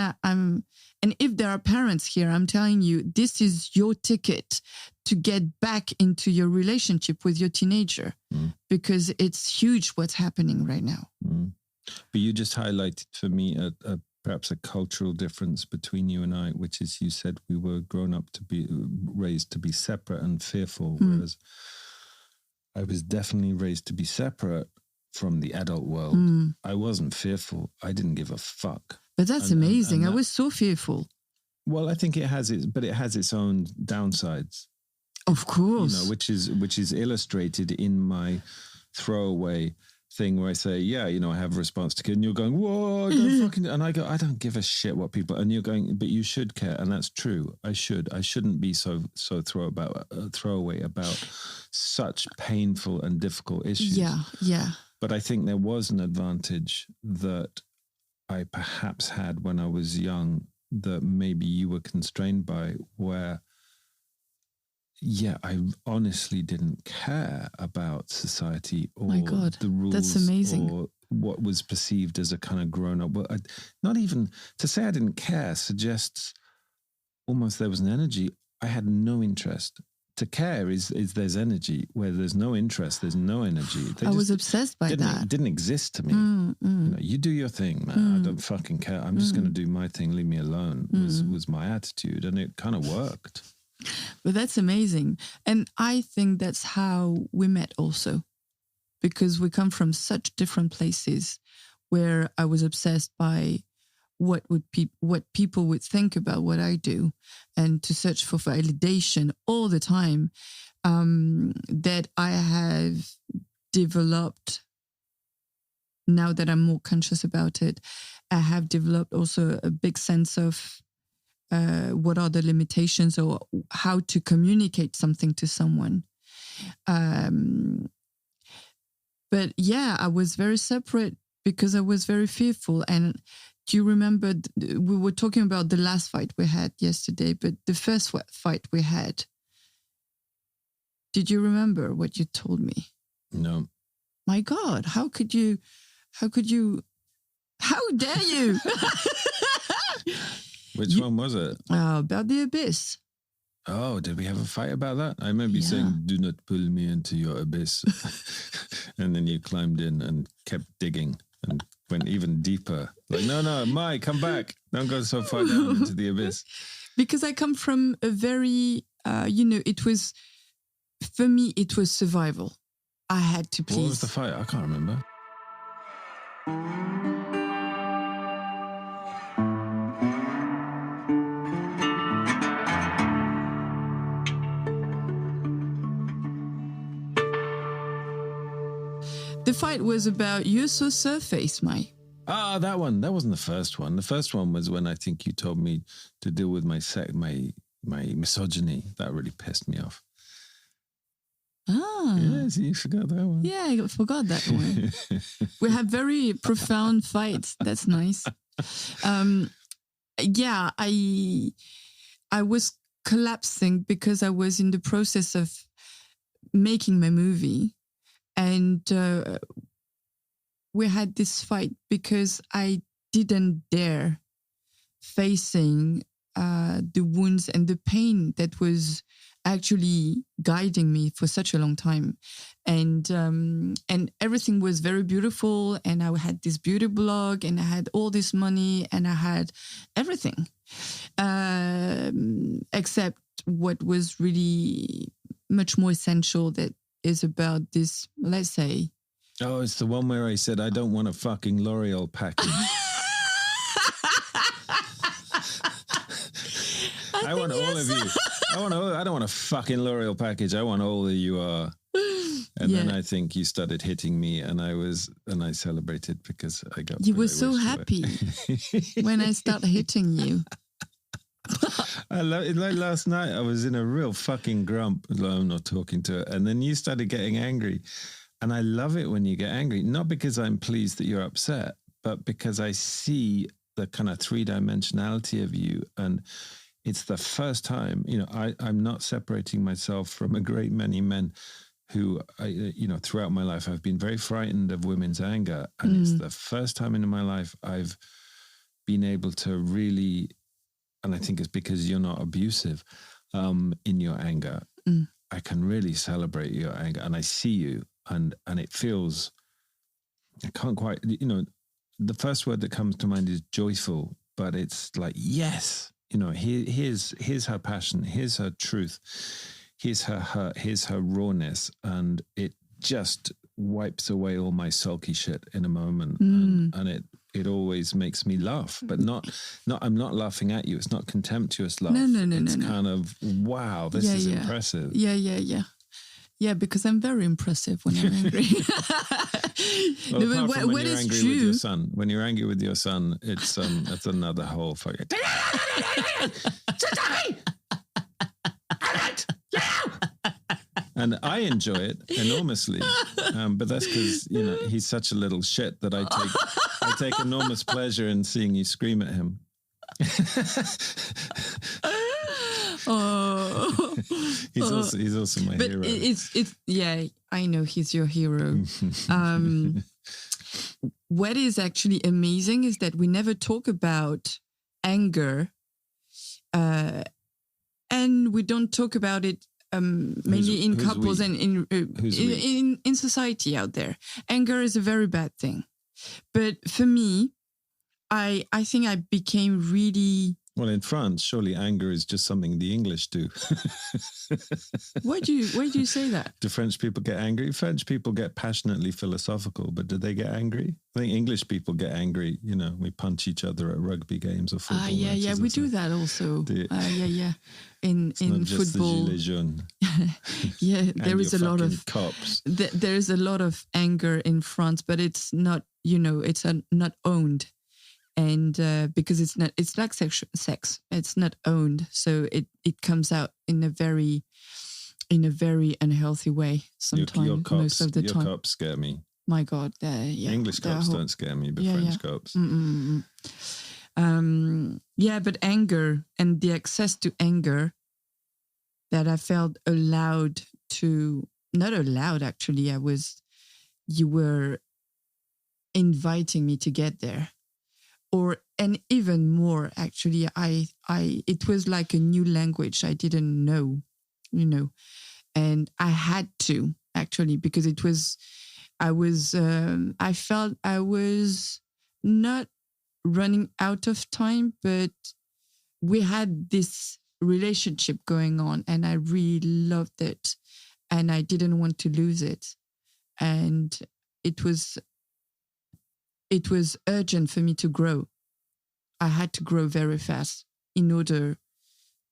and if there are parents here, I'm telling you, this is your ticket to get back into your relationship with your teenager, because it's huge what's happening right now. But you just highlighted for me perhaps a cultural difference between you and I, which is you said we were raised to be separate and fearful, whereas I was definitely raised to be separate from the adult world. I wasn't fearful. I didn't give a fuck. But that's amazing. I was so fearful. Well, I think it has its own downsides. Of course. You know, which is illustrated in my throwaway thing where I say, yeah, you know, I have a response to kid, and you're going, whoa, don't fucking, and I go, I don't give a shit what people, and you're going, but you should care, and that's true. I shouldn't be so throwaway about such painful and difficult issues. Yeah. But I think there was an advantage that I perhaps had when I was young that maybe you were constrained by, where I honestly didn't care about society or the rules. That's amazing. Or what was perceived as a kind of grown up. Well, not even to say I didn't care suggests almost there was an energy. I had no interest. To care is there's energy. Where there's no interest, there's no energy. I was obsessed by that. It didn't exist to me. You know, you do your thing, man. I don't fucking care. I'm just going to do my thing. Leave me alone. Was my attitude, and it kind of worked. But that's amazing. And I think that's how we met also, because we come from such different places, where I was obsessed by what people would think about what I do, and to search for validation all the time, that I have developed, now that I'm more conscious about it, I have developed also a big sense of what are the limitations, or how to communicate something to someone. But yeah, I was very separate because I was very fearful. And do you remember, we were talking about the last fight we had yesterday, but the first fight we had, did you remember what you told me? No. My God, how dare you? Which one was it? About the abyss. Oh, did we have a fight about that? I remember you saying, do not pull me into your abyss. And then you climbed in and kept digging and went even deeper. Like, no, Mai, come back. Don't go so far down into the abyss. Because I come from a very, it was, for me, it was survival. I had to please. What was the fight? I can't remember. The fight was about, you're so surface, Mai. Ah, that one. That wasn't the first one. The first one was when I think you told me to deal with my misogyny. That really pissed me off. Ah. Yes, you forgot that one. Yeah, I forgot that one. We have very profound fights. That's nice. Yeah, I was collapsing because I was in the process of making my movie. And we had this fight because I didn't dare facing the wounds and the pain that was actually guiding me for such a long time. And everything was very beautiful. And I had this beauty blog, and I had all this money, and I had everything. Except what was really much more essential, that is about this, let's say. Oh, it's the one where I said, I don't want a fucking L'Oreal package. I want all of you. I don't want a fucking L'Oreal package. I want all that you are. And then I think you started hitting me, and I celebrated because I got. You were so happy when I started hitting you. I love it. Like last night, I was in a real fucking grump. I'm not talking to her, and then you started getting angry, and I love it when you get angry. Not because I'm pleased that you're upset, but because I see the kind of three-dimensionality of you, and it's the first time, I'm not separating myself from a great many men who, throughout my life, I've been very frightened of women's anger. And it's the first time in my life I've been able to really, and I think it's because you're not abusive in your anger. I can really celebrate your anger, and I see you, and it feels, I can't quite, the first word that comes to mind is joyful, but it's like, yes, here's her passion, here's her truth, here's her hurt, here's her rawness, and it just wipes away all my sulky shit in a moment, and it always makes me laugh, but not. I'm not laughing at you. It's not contemptuous laugh. No. It's kind of, wow, this is impressive. Yeah, because I'm very impressive when I'm angry. Well, apart from when you're angry with your son. When you're angry with your son, it's another whole fucking. And I enjoy it enormously, but that's because he's such a little shit that I take enormous pleasure in seeing you scream at him. He's also my hero. It's I know he's your hero. What is actually amazing is that we never talk about anger, and we don't talk about it mainly in couples and in society out there. Anger is a very bad thing, but for me, I think I became really. Well, in France, surely anger is just something the English do. Why do you say that? Do French people get angry? French people get passionately philosophical, but do they get angry? I think English people get angry. We punch each other at rugby games or football matches. We do that also. In not just football, the gilets jaunes. there is a lot of cops. There is a lot of anger in France, but it's not. It's not owned. And because it's like sex, it's not owned, so it comes out in a very unhealthy way sometimes. Most of the time, your cops scare me. My God, English cops don't scare me, but French cops. But anger and the access to anger that I felt not allowed actually. You were inviting me to get there. And even more, actually, it was like a new language I didn't know, and I had to actually, because I felt I was not running out of time, but we had this relationship going on and I really loved it and I didn't want to lose it. And it was urgent for me to grow. I had to grow very fast in order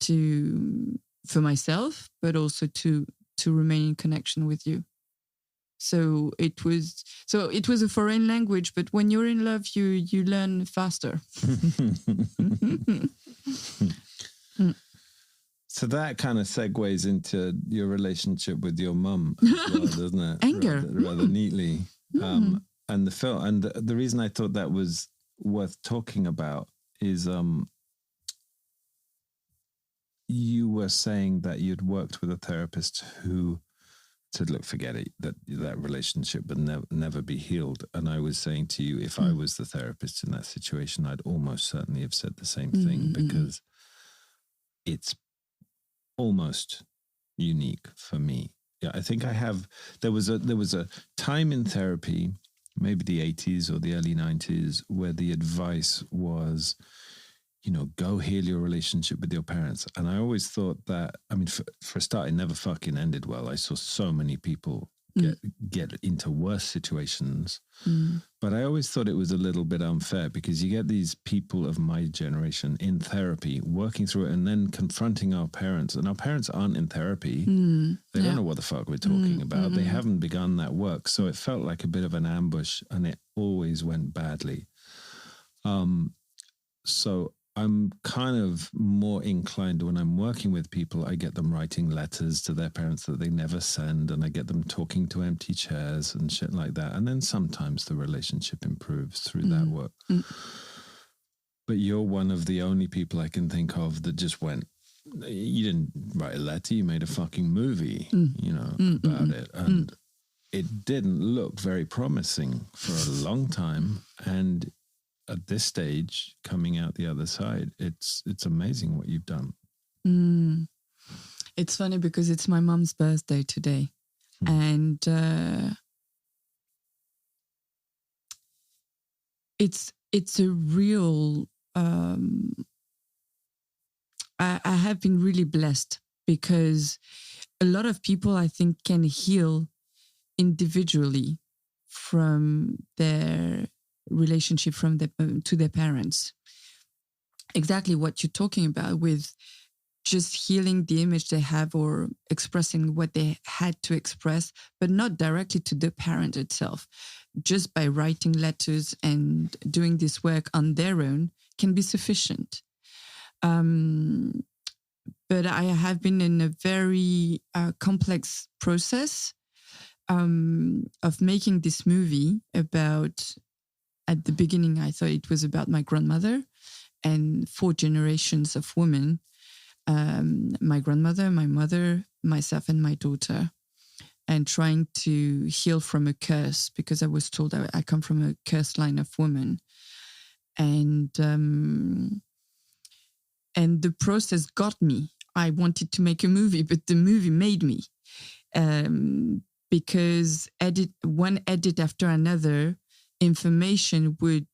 for myself, but also to remain in connection with you. So it was a foreign language, but when you're in love, you learn faster. So that kind of segues into your relationship with your mum as well, doesn't it? Anger. Rather neatly. And the film, and the reason I thought that was worth talking about is you were saying that you'd worked with a therapist who said, look, forget it, that relationship would never be healed. And I was saying to you, if I was the therapist in that situation, I'd almost certainly have said the same thing, because it's almost unique for me. Yeah, I think there was a time in therapy, maybe the 80s or the early 90s, where the advice was, go heal your relationship with your parents. And I always thought that, for a start, it never fucking ended well. I saw so many people get into worse situations. But I always thought it was a little bit unfair, because you get these people of my generation in therapy working through it and then confronting our parents, and our parents aren't in therapy. They don't know what the fuck we're talking about. They haven't begun that work. So it felt like a bit of an ambush, and it always went badly. So I'm kind of more inclined, when I'm working with people, I get them writing letters to their parents that they never send, and I get them talking to empty chairs and shit like that. And then sometimes the relationship improves through that work. But you're one of the only people I can think of that just went, you didn't write a letter, you made a fucking movie, about it. And it didn't look very promising for a long time. And at this stage, coming out the other side, it's amazing what you've done. It's funny because it's my mom's birthday today. And it's a real... I have been really blessed because a lot of people, I think, can heal individually from their relationship to their parents. Exactly what you're talking about with just healing the image they have or expressing what they had to express, but not directly to the parent itself. Just by writing letters and doing this work on their own can be sufficient. But I have been in a very complex process of making this movie about, at the beginning, I thought it was about my grandmother and 4 generations of women. My grandmother, my mother, myself, and my daughter, and trying to heal from a curse because I was told I come from a cursed line of women. And the process got me. I wanted to make a movie, but the movie made me. Because one edit after another, information would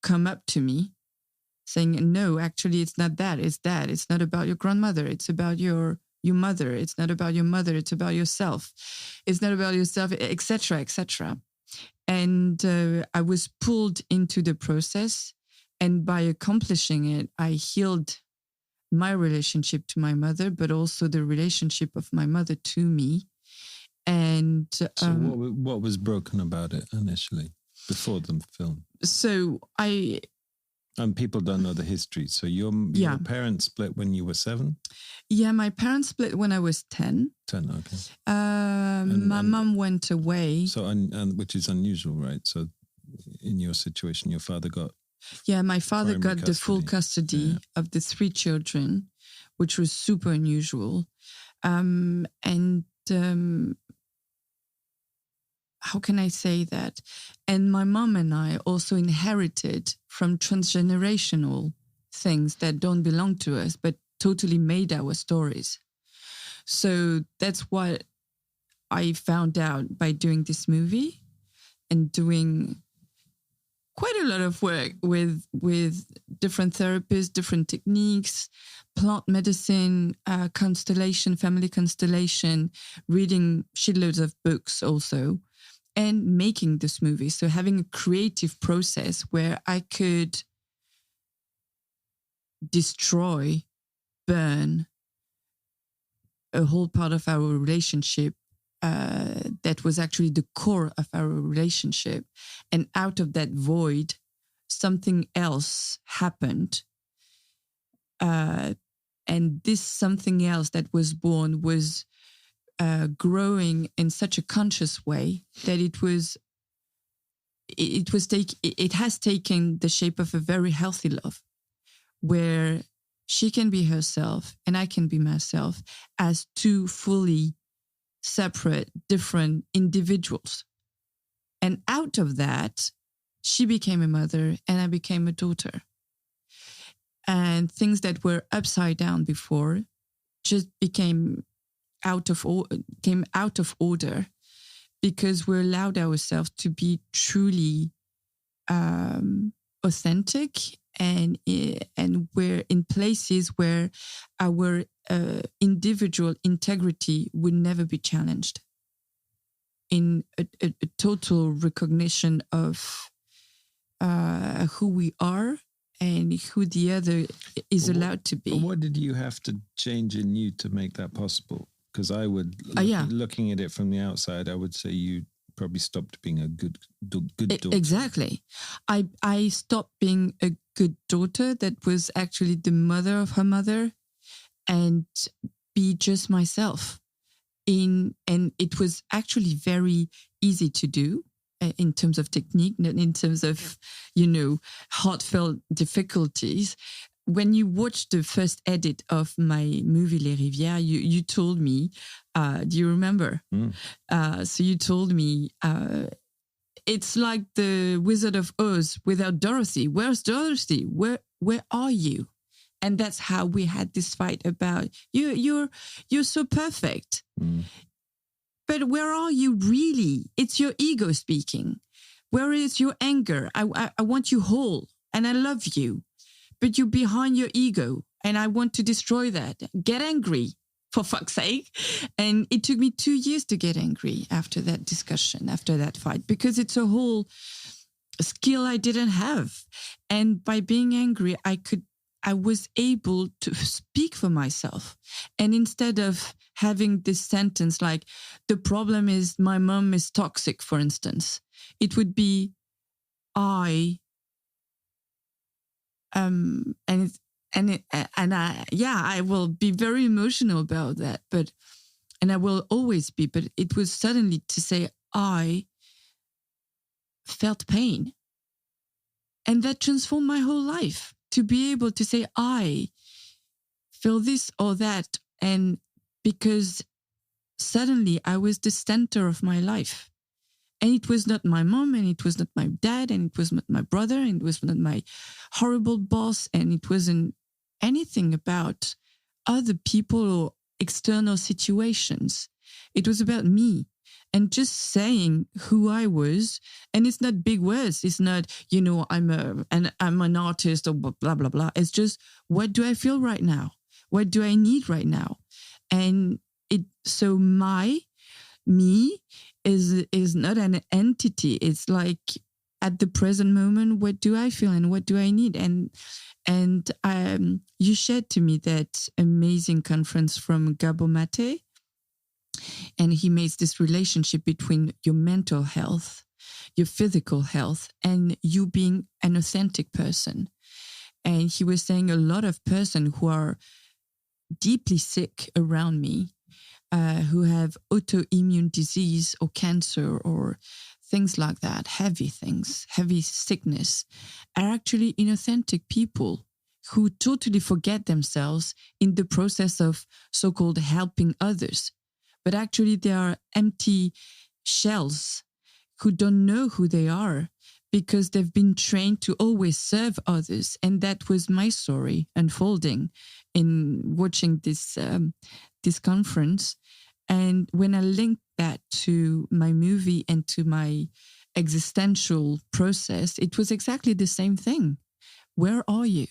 come up to me saying, no, actually, it's not that. It's that. It's not about your grandmother. It's about your mother. It's not about your mother. It's about yourself. It's not about yourself, etc., etc. And I was pulled into the process. And by accomplishing it, I healed my relationship to my mother, but also the relationship of my mother to me. And so what was broken about it initially before the film? So and people don't know the history. So your parents split when you were 7? Yeah, my parents split when I was 10. 10, okay. My mum went away. So and which is unusual, right? So in your situation, your father got... Yeah, my father got the full custody of the 3 children, which was super unusual. How can I say that? And my mom and I also inherited from transgenerational things that don't belong to us, but totally made our stories. So that's what I found out by doing this movie and doing quite a lot of work with different therapists, different techniques, plant medicine, constellation, family constellation, reading shitloads of books also, and making this movie. So having a creative process where I could destroy, burn a whole part of our relationship that was actually the core of our relationship. And out of that void, something else happened. And this something else that was born was growing in such a conscious way that it has taken the shape of a very healthy love, where she can be herself and I can be myself as 2 fully separate, different individuals. And out of that, she became a mother and I became a daughter. And things that were upside down before just came out of order because we allowed ourselves to be truly authentic, and we're in places where our individual integrity would never be challenged, in a total recognition of who we are and who the other is allowed to be. But what did you have to change in you to make that possible? Because I would, looking at it from the outside, I would say you probably stopped being a good daughter. Exactly. I stopped being a good daughter that was actually the mother of her mother, and be just myself. And it was actually very easy to do. in terms of technique, not in terms of, heartfelt difficulties. When you watched the first edit of my movie Les Rivieres, you told me, do you remember? So you told me, it's like the Wizard of Oz without Dorothy. Where's Dorothy? Where are you? And that's how we had this fight about you're so perfect. But where are you really? It's your ego speaking. Where is your anger? I want you whole and I love you. But you're behind your ego and I want to destroy that. Get angry, for fuck's sake. And it took me 2 years to get angry after that discussion, after that fight, because it's a whole skill I didn't have. And by being angry, I was able to speak for myself. And instead of having this sentence like, the problem is my mom is toxic, for instance, it would be, I will be very emotional about that, and I will always be, but it was suddenly to say, I felt pain. And that transformed my whole life, to be able to say, I feel this or that. And because suddenly I was the center of my life. And it was not my mom, and it was not my dad, and it was not my brother, and it was not my horrible boss, and it wasn't anything about other people or external situations. It was about me and just saying who I was. And it's not big words. It's not, I'm an artist or blah, blah, blah. It's just, what do I feel right now? What do I need right now? And so me is not an entity. It's like, at the present moment, what do I feel and what do I need? And you shared to me that amazing conference from Gabo Mate, and he makes this relationship between your mental health, your physical health, and you being an authentic person. And he was saying a lot of persons who are deeply sick around me, who have autoimmune disease or cancer or things like that, heavy things, heavy sickness, are actually inauthentic people who totally forget themselves in the process of so-called helping others. But actually they are empty shells who don't know who they are because they've been trained to always serve others. And that was my story unfolding in watching this conference. And when I linked that to my movie and to my existential process, it was exactly the same thing. Where are you?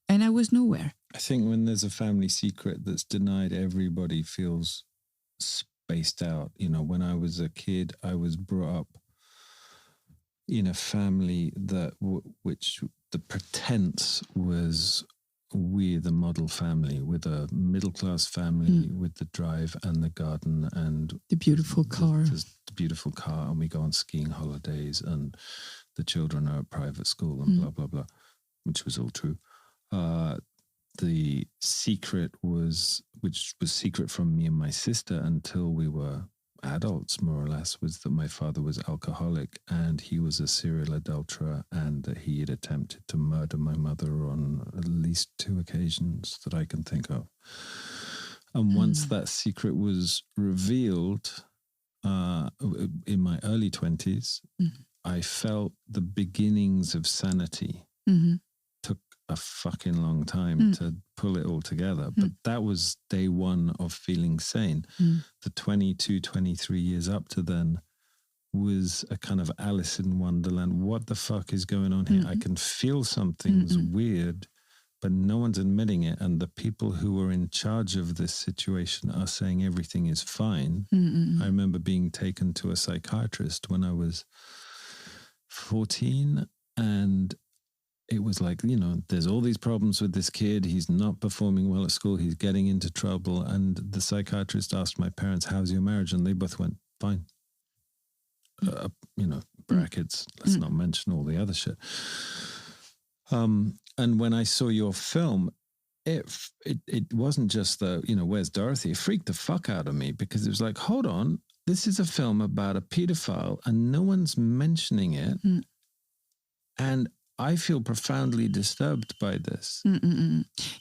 And I was nowhere. I think when there's a family secret that's denied, everybody feels spaced out. When I was a kid, I was brought up in a family that which the pretense was, we're the model family, with a middle-class family with the drive and the garden and the beautiful car. The beautiful car, and we go on skiing holidays, and the children are at private school and blah, blah, blah, which was all true. The secret which was secret from me and my sister until we were adults, more or less, was that my father was alcoholic and he was a serial adulterer, and that he had attempted to murder my mother on at least 2 occasions that I can think of. And once that secret was revealed in my early 20s, I felt the beginnings of sanity. Took a fucking long time to pull it all together. But that was day one of feeling sane. The 22, 23 years up to then was a kind of Alice in Wonderland. What the fuck is going on here? I can feel something's weird, but no one's admitting it. And the people who are in charge of this situation are saying everything is fine. I remember being taken to a psychiatrist when I was 14, and it was like, there's all these problems with this kid. He's not performing well at school. He's getting into trouble. And the psychiatrist asked my parents, how's your marriage? And they both went, fine. Brackets, let's not mention all the other shit. And when I saw your film, it wasn't just the, where's Dorothy? It freaked the fuck out of me, because it was like, hold on, this is a film about a pedophile and no one's mentioning it. And I feel profoundly disturbed by this.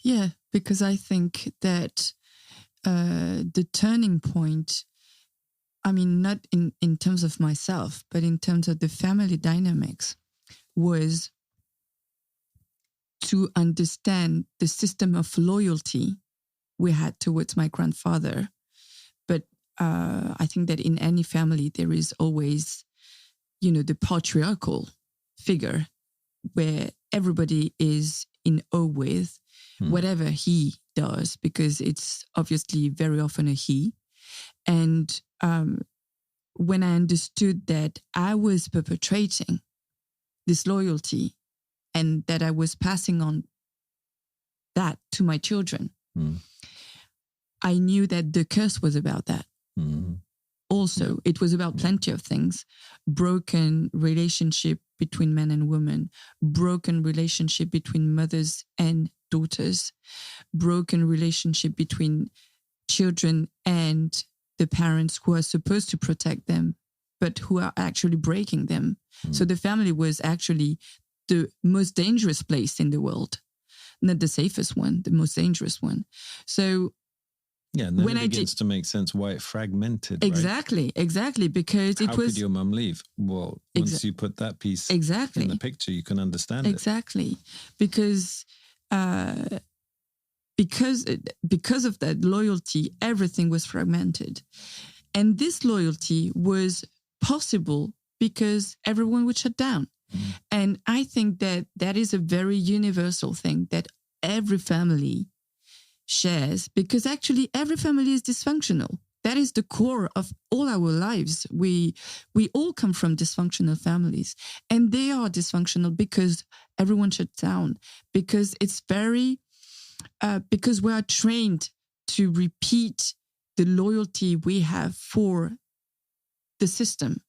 Yeah, because I think that the turning point, I mean, not in terms of myself, but in terms of the family dynamics, was to understand the system of loyalty we had towards my grandfather. But I think that in any family, there is always, the patriarchal figure where everybody is in awe with whatever he does, because it's obviously very often a he. And when I understood that I was perpetrating this loyalty and that I was passing on that to my children, I knew that the curse was about that. Also, it was about plenty of things. Broken relationship between men and women, broken relationship between mothers and daughters, broken relationship between children and the parents who are supposed to protect them, but who are actually breaking them. So the family was actually the most dangerous place in the world, not the safest one, the most dangerous one. So yeah, and then when it begins to make sense why it fragmented. Exactly, right? Exactly, because How could your mum leave? Well, once you put that piece in the picture, you can understand it. Exactly, because of that loyalty, everything was fragmented, and this loyalty was possible because everyone would shut down. And I think that is a very universal thing that every family shares, because actually every family is dysfunctional. That is the core of all our lives. We all come from dysfunctional families, and they are dysfunctional because everyone shuts down, because it's because we are trained to repeat the loyalty we have for the system.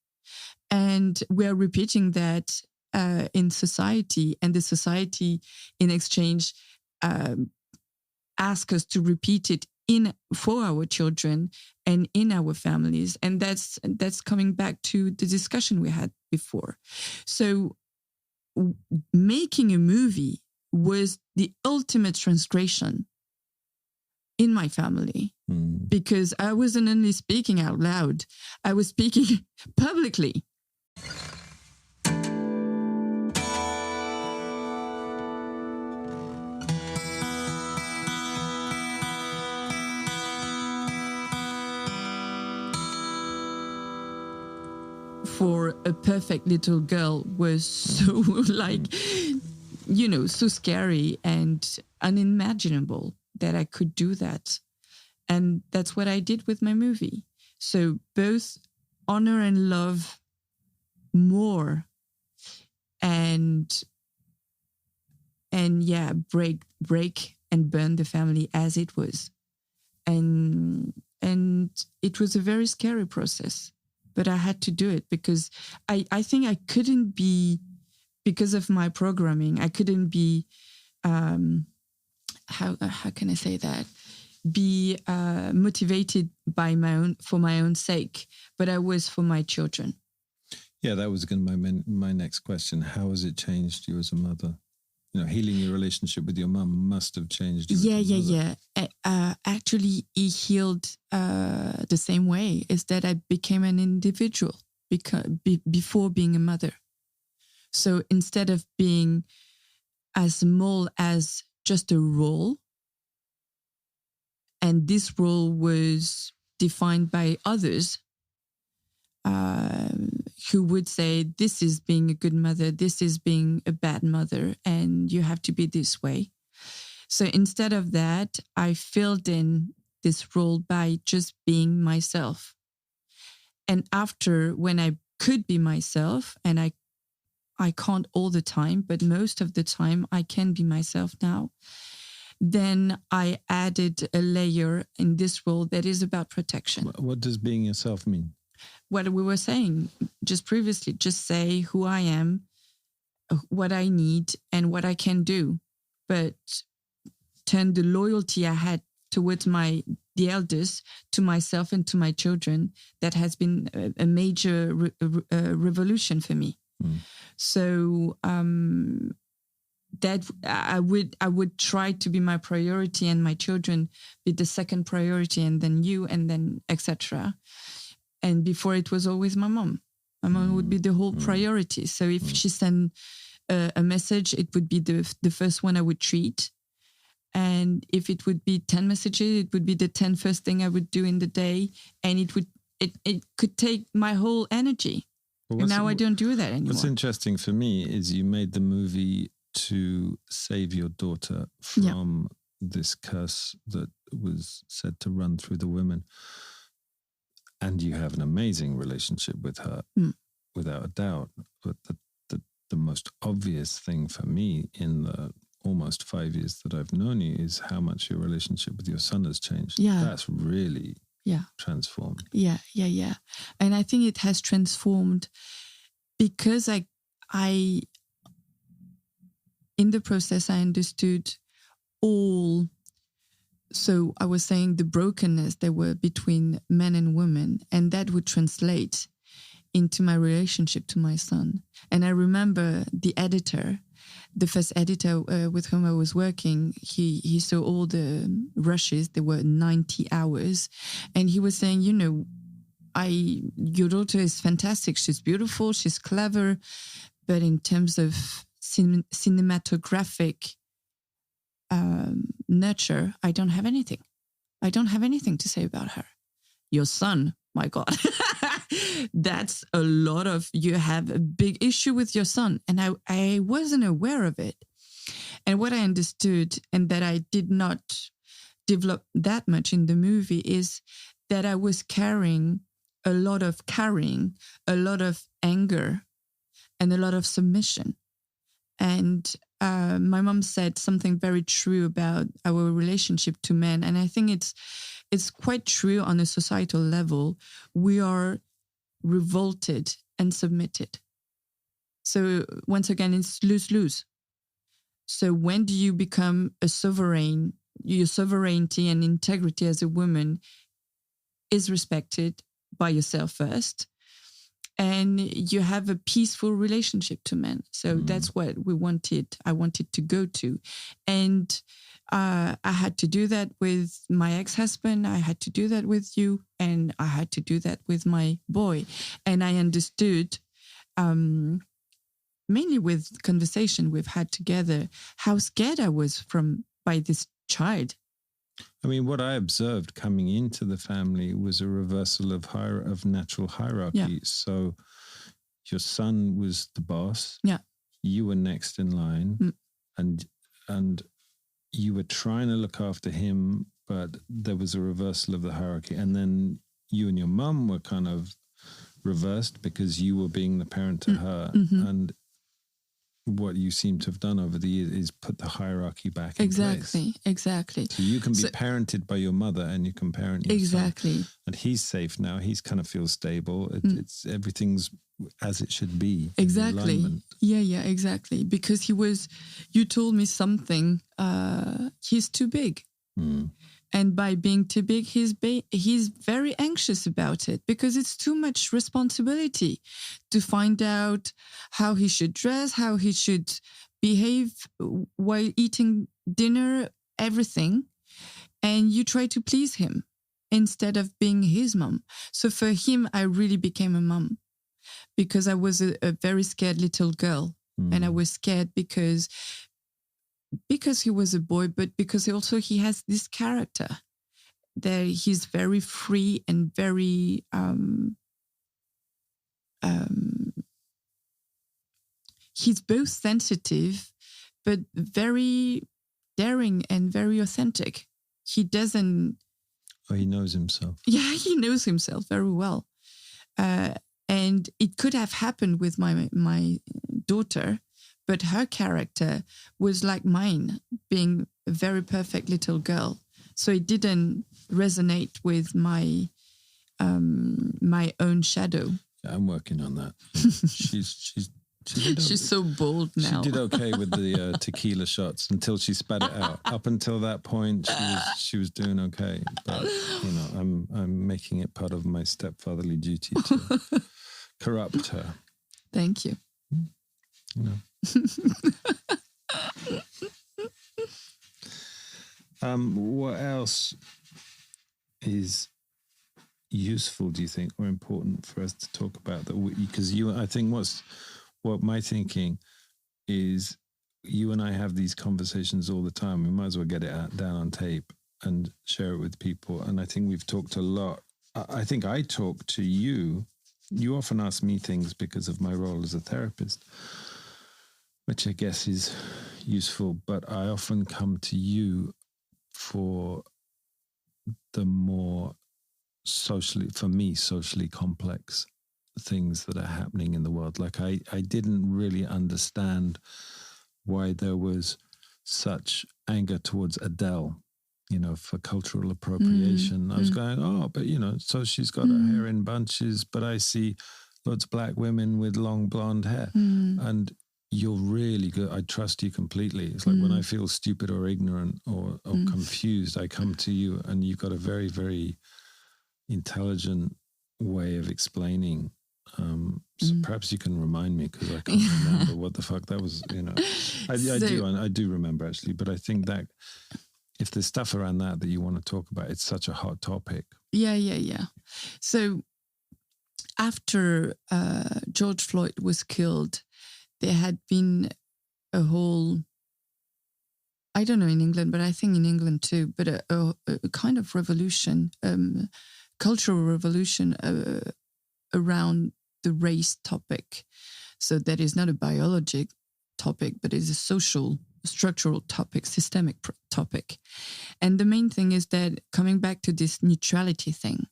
And we are repeating that in society, and the society in exchange ask us to repeat it for our children and in our families. And that's coming back to the discussion we had before. So making a movie was the ultimate transgression in my family, because I wasn't only speaking out loud, I was speaking publicly. For a perfect little girl was so so scary and unimaginable that I could do that. And that's what I did with my movie. So both honor and love more, and break and burn the family as it was. And it was a very scary process. But I had to do it because I think I couldn't be, because of my programming, I couldn't be, how can I say that? Be motivated for my own sake, but I was for my children. Yeah, that was going to be my next question. How has it changed you as a mother? Healing your relationship with your mum must have changed you. Yeah. Actually, it healed the same way. Is that I became an individual before being a mother. So instead of being as small as just a role, and this role was defined by others who would say, this is being a good mother, this is being a bad mother, and you have to be this way. So instead of that, I filled in this role by just being myself. And after, when I could be myself, and I can't all the time, but most of the time I can be myself now, then I added a layer in this role that is about protection. What does being yourself mean? What we were saying just previously, just say who I am, what I need, and what I can do, but turn the loyalty I had towards my the eldest, to myself and to my children, that has been a major revolution for me. So that I would try to be my priority, and my children be the second priority, and then you, and then etc. And before, it was always my mom. My mom would be the whole priority. So if she sent a message, it would be the first one I would treat. And if it would be 10 messages, it would be the 10 first thing I would do in the day. And it could take my whole energy. Well, and now I don't do that anymore. What's interesting for me is you made the movie to save your daughter from this curse that was said to run through the women. And you have an amazing relationship with her, without a doubt. But the most obvious thing for me in the almost 5 years that I've known you is how much your relationship with your son has changed. Yeah. That's really transformed. Yeah. And I think it has transformed because I in the process, I understood all. So I was saying the brokenness there were between men and women, and that would translate into my relationship to my son. And I remember the first editor with whom I was working, he saw all the rushes. There were 90 hours. And he was saying, your daughter is fantastic. She's beautiful. She's clever. But in terms of cinematographic nurture, I don't have anything. I don't have anything to say about her. Your son, my God, that's a lot of, you have a big issue with your son. And I wasn't aware of it. And what I understood, and that I did not develop that much in the movie, is that I was carrying a lot of anger and a lot of submission. And my mom said something very true about our relationship to men. And I think it's quite true on a societal level. We are revolted and submitted. So once again, it's lose-lose. So when do you become a sovereign? Your sovereignty and integrity as a woman is respected by yourself first. And you have a peaceful relationship to men. So that's what I wanted to go to. And I had to do that with my ex-husband. I had to do that with you. And I had to do that with my boy. And I understood, mainly with conversation we've had together, how scared I was by this child. I mean, what I observed coming into the family was a reversal of natural hierarchy. Yeah. So your son was the boss. Yeah. You were next in line, and you were trying to look after him, but there was a reversal of the hierarchy. And then you and your mum were kind of reversed because you were being the parent to her. Mm-hmm. And what you seem to have done over the years is put the hierarchy back in place. Exactly. So you can be parented by your mother, and you can parent your son. And he's safe now. He's kind of feels stable. It's everything's as it should be. Exactly. Yeah, exactly. Because you told me something, he's too big. And by being too big, he's very anxious about it because it's too much responsibility to find out how he should dress, how he should behave while eating dinner, everything. And you try to please him instead of being his mom. So for him, I really became a mom because I was a very scared little girl. And I was scared because he was a boy, but because also he has this character that he's very free and very he's both sensitive but very daring and very authentic. He doesn't... Oh, he knows himself. Yeah, he knows himself very well. And it could have happened with my daughter, but her character was like mine, being a very perfect little girl. So it didn't resonate with my own shadow. Yeah, I'm working on that. She's She's so bold now. She did okay with the tequila shots until she spat it out. Up until that point, she was doing okay. But I'm making it part of my stepfatherly duty to corrupt her. Thank you. What else is useful, do you think, or important for us to talk about? Because I think what my thinking is, you and I have these conversations all the time. We might as well get it down on tape and share it with people. And I think we've talked a lot. I think I talk to you. You often ask me things because of my role as a therapist, which I guess is useful. But I often come to you for the more socially complex things that are happening in the world. Like I didn't really understand why there was such anger towards Adele, for cultural appropriation. I was going, but so she's got her hair in bunches, but I see lots of black women with long blonde hair. And you're really good. I trust you completely. It's like when I feel stupid or ignorant or confused, I come to you, and you've got a very, very intelligent way of explaining. So perhaps you can remind me, because I can't remember what the fuck that was. I do remember actually, but I think that if there's stuff around that you want to talk about, it's such a hot topic. Yeah. So after George Floyd was killed, there had been a whole, I don't know in England, but I think in England too, but a kind of revolution, cultural revolution around the race topic. So that is not a biologic topic, but is a social, structural topic, systemic topic. And the main thing is that, coming back to this neutrality thing,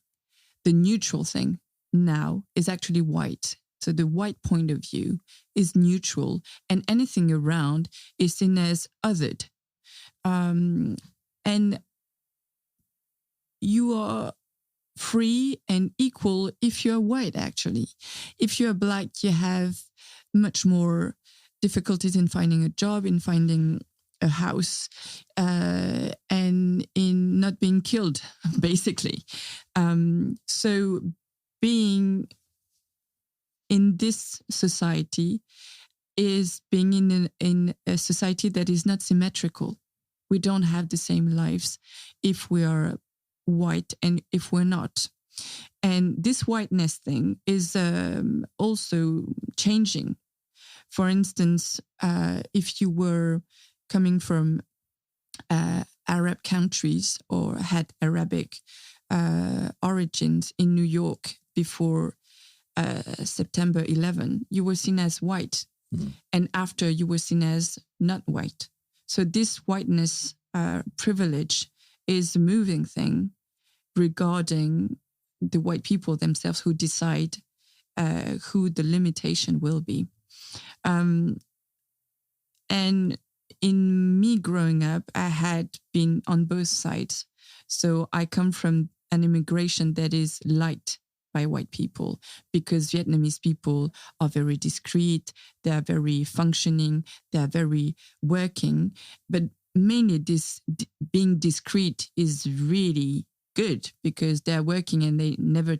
the neutral thing now is actually white. So the white point of view is neutral, and anything around is seen as othered. And you are free and equal if you're white, actually. If you're black, you have much more difficulties in finding a job, in finding a house, and in not being killed, basically. So being in this society is being in a society that is not symmetrical. We don't have the same lives if we are white and if we're not. And this whiteness thing is also changing. For instance, if you were coming from Arab countries or had Arabic origins in New York before September 11, you were seen as white. And after, you were seen as not white. So this whiteness privilege is a moving thing regarding the white people themselves, who decide who the limitation will be. And in me growing up, I had been on both sides. So I come from an immigration that is liked by white people, because Vietnamese people are very discreet, they are very functioning, they are very working. But mainly this being discreet is really good, because they're working and they never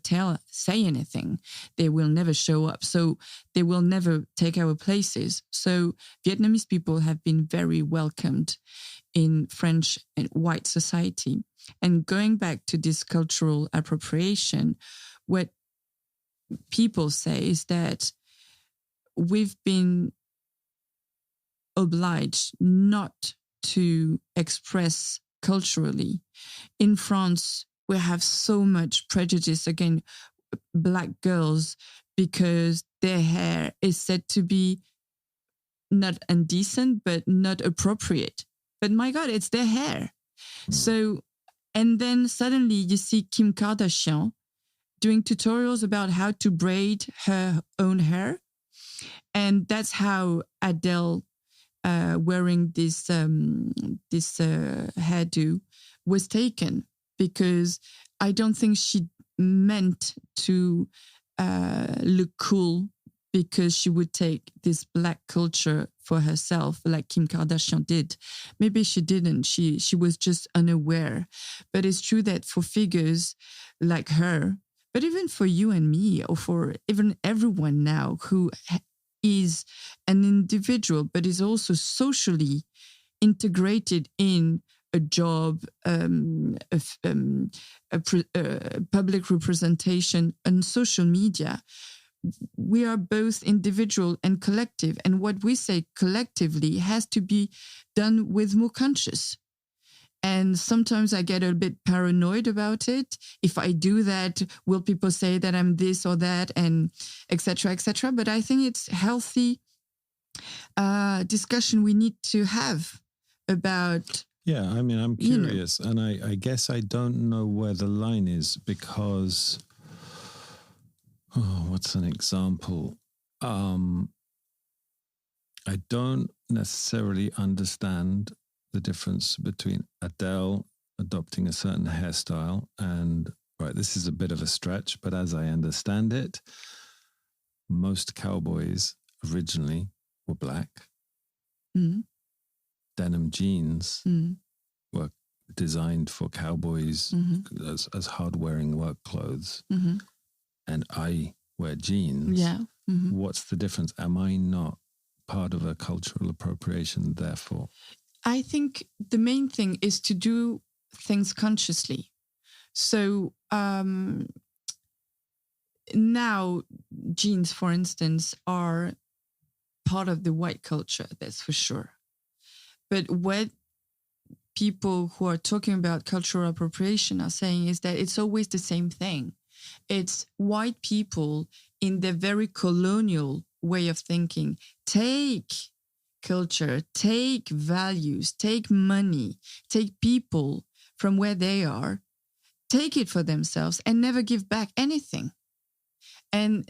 say anything. They will never show up. So they will never take our places. So Vietnamese people have been very welcomed in French and white society. And going back to this cultural appropriation, what people say is that we've been obliged not to express culturally. In France, we have so much prejudice against black girls because their hair is said to be not indecent, but not appropriate. But my God, it's their hair. So, and then suddenly you see Kim Kardashian doing tutorials about how to braid her own hair. And that's how Adele wearing this hairdo was taken, because I don't think she meant to look cool because she would take this black culture for herself, like Kim Kardashian did. Maybe she didn't. She was just unaware. But it's true that for figures like her, but even for you and me, or for even everyone now who is an individual, but is also socially integrated in a job, public representation, and social media. We are both individual and collective. And what we say collectively has to be done with more conscious. And sometimes I get a bit paranoid about it. If I do that, will people say that I'm this or that, and et cetera, et cetera. But I think it's healthy discussion we need to have about. Yeah, I mean, I'm curious, and I guess I don't know where the line is because, what's an example? I don't necessarily understand the difference between Adele adopting a certain hairstyle and, right, this is a bit of a stretch, but as I understand it, most cowboys originally were black. Mm-hmm. Denim jeans were designed for cowboys as hard-wearing work clothes. Mm-hmm. And I wear jeans. Yeah. Mm-hmm. What's the difference? Am I not part of a cultural appropriation, therefore? I think the main thing is to do things consciously. So now jeans, for instance, are part of the white culture, that's for sure. But what people who are talking about cultural appropriation are saying is that it's always the same thing. It's white people in their very colonial way of thinking take culture, take values, take money, take people from where they are, take it for themselves and never give back anything. And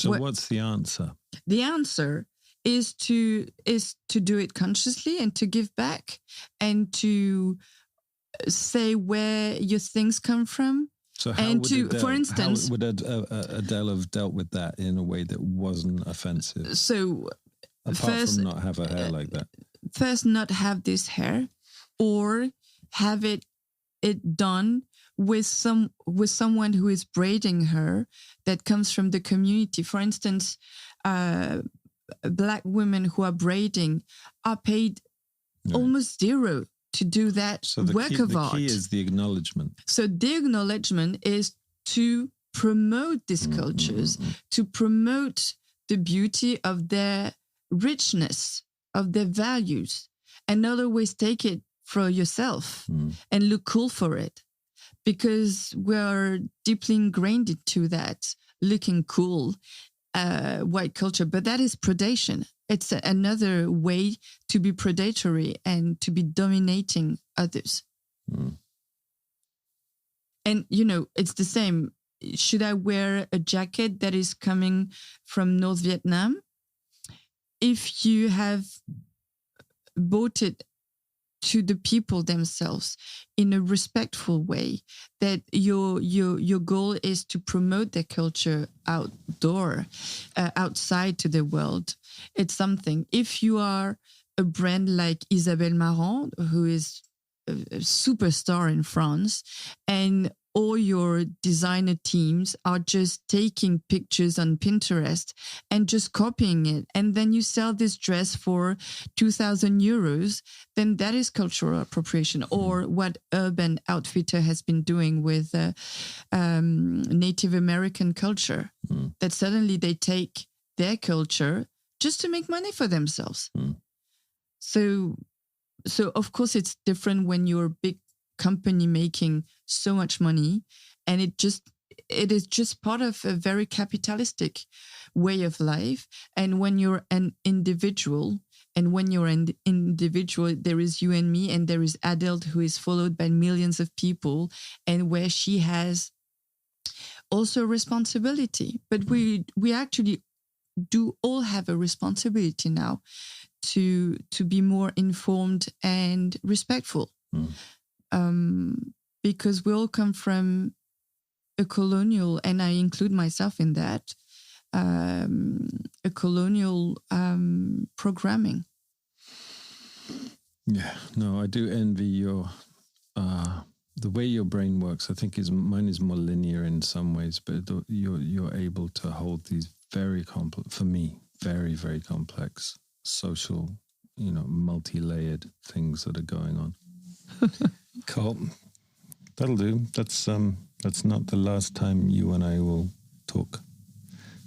what's the answer? The answer is to do it consciously and to give back and to say where your things come from. So how would Adele have dealt with that in a way that wasn't offensive? So apart from not have a hair like that. First, not have this hair, or have it done with someone who is braiding her that comes from the community. For instance, Black women who are braiding are paid almost zero to do that work of art. The key is the acknowledgement. So the acknowledgement is to promote these cultures, to promote the beauty of their richness, of their values, and not always take it for yourself and look cool for it. Because we're deeply ingrained into that, looking cool, white culture, but that is predation. It's another way to be predatory and to be dominating others. And, it's the same. Should I wear a jacket that is coming from North Vietnam? If you have bought it to the people themselves in a respectful way, that your goal is to promote their culture outside to the world, it's something. If you are a brand like Isabelle Marant, who is a superstar in France, and all your designer teams are just taking pictures on Pinterest and just copying it, and then you sell this dress for 2,000 euros, then that is cultural appropriation. Or what Urban Outfitter has been doing with Native American culture, that suddenly they take their culture just to make money for themselves. So of course it's different when you're a big company making so much money, and it is just part of a very capitalistic way of life. And when you're an individual, there is you and me, and there is Adele, who is followed by millions of people, and where she has also a responsibility. But we actually do all have a responsibility now to be more informed and respectful. Because we all come from a colonial, and I include myself in that, a colonial programming. Yeah, no, I do envy your the way your brain works. I think mine is more linear in some ways, but you're able to hold these very complex, for me, very, very complex social, multi-layered things that are going on. Cool. That'll do. That's not the last time you and I will talk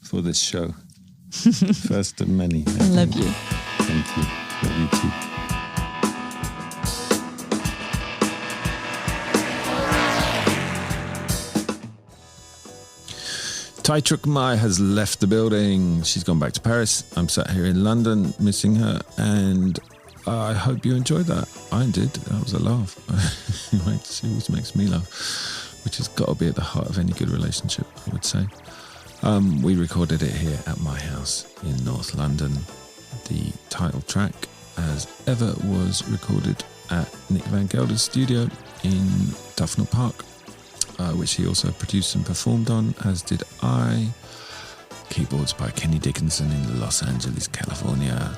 for this show. First of many. I love you. Thank you. Love you too. Tai Truk Mai has left the building. She's gone back to Paris. I'm sat here in London, missing her, and I hope you enjoyed that. I did. That was a laugh. She always makes me laugh, which has got to be at the heart of any good relationship, I would say. We recorded it here at my house in North London. The title track, as ever, was recorded at Nick Van Gelder's studio in Tufnell Park, which he also produced and performed on, as did I. Keyboards by Kenny Dickinson in Los Angeles, California.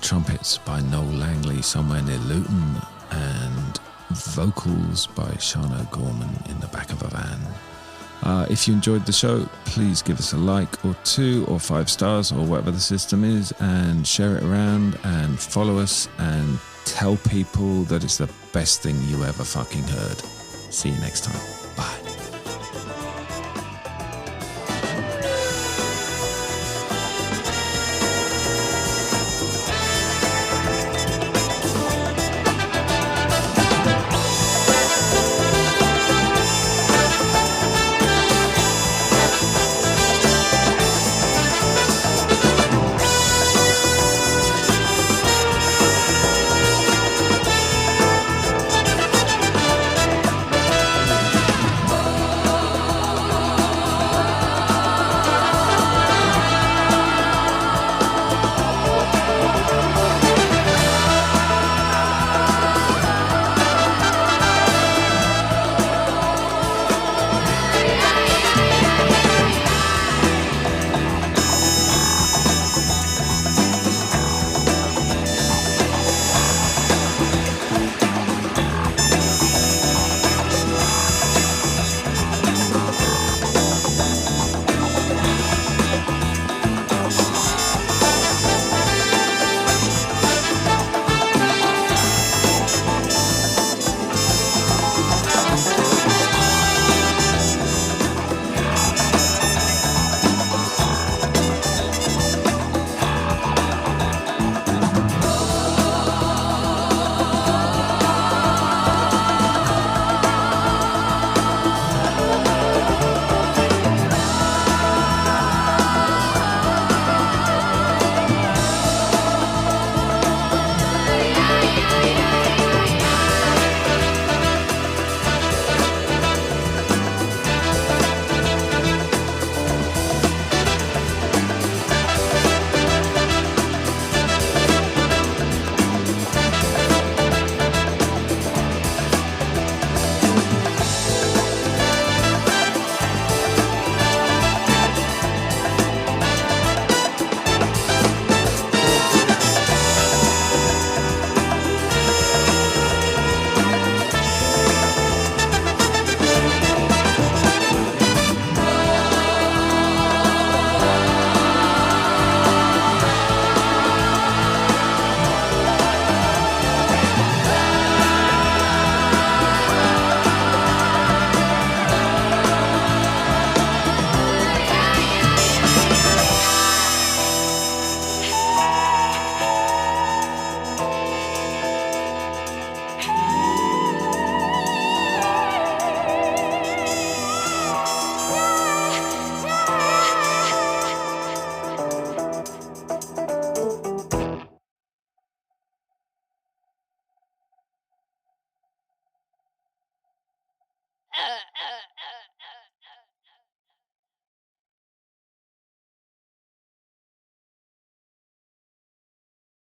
Trumpets by Noel Langley somewhere near Luton. And vocals by Shana Gorman in the back of a van. If you enjoyed the show, please give us a like or 2 or 5 stars or whatever the system is, and share it around and follow us and tell people that it's the best thing you ever fucking heard. See you next time. Bye.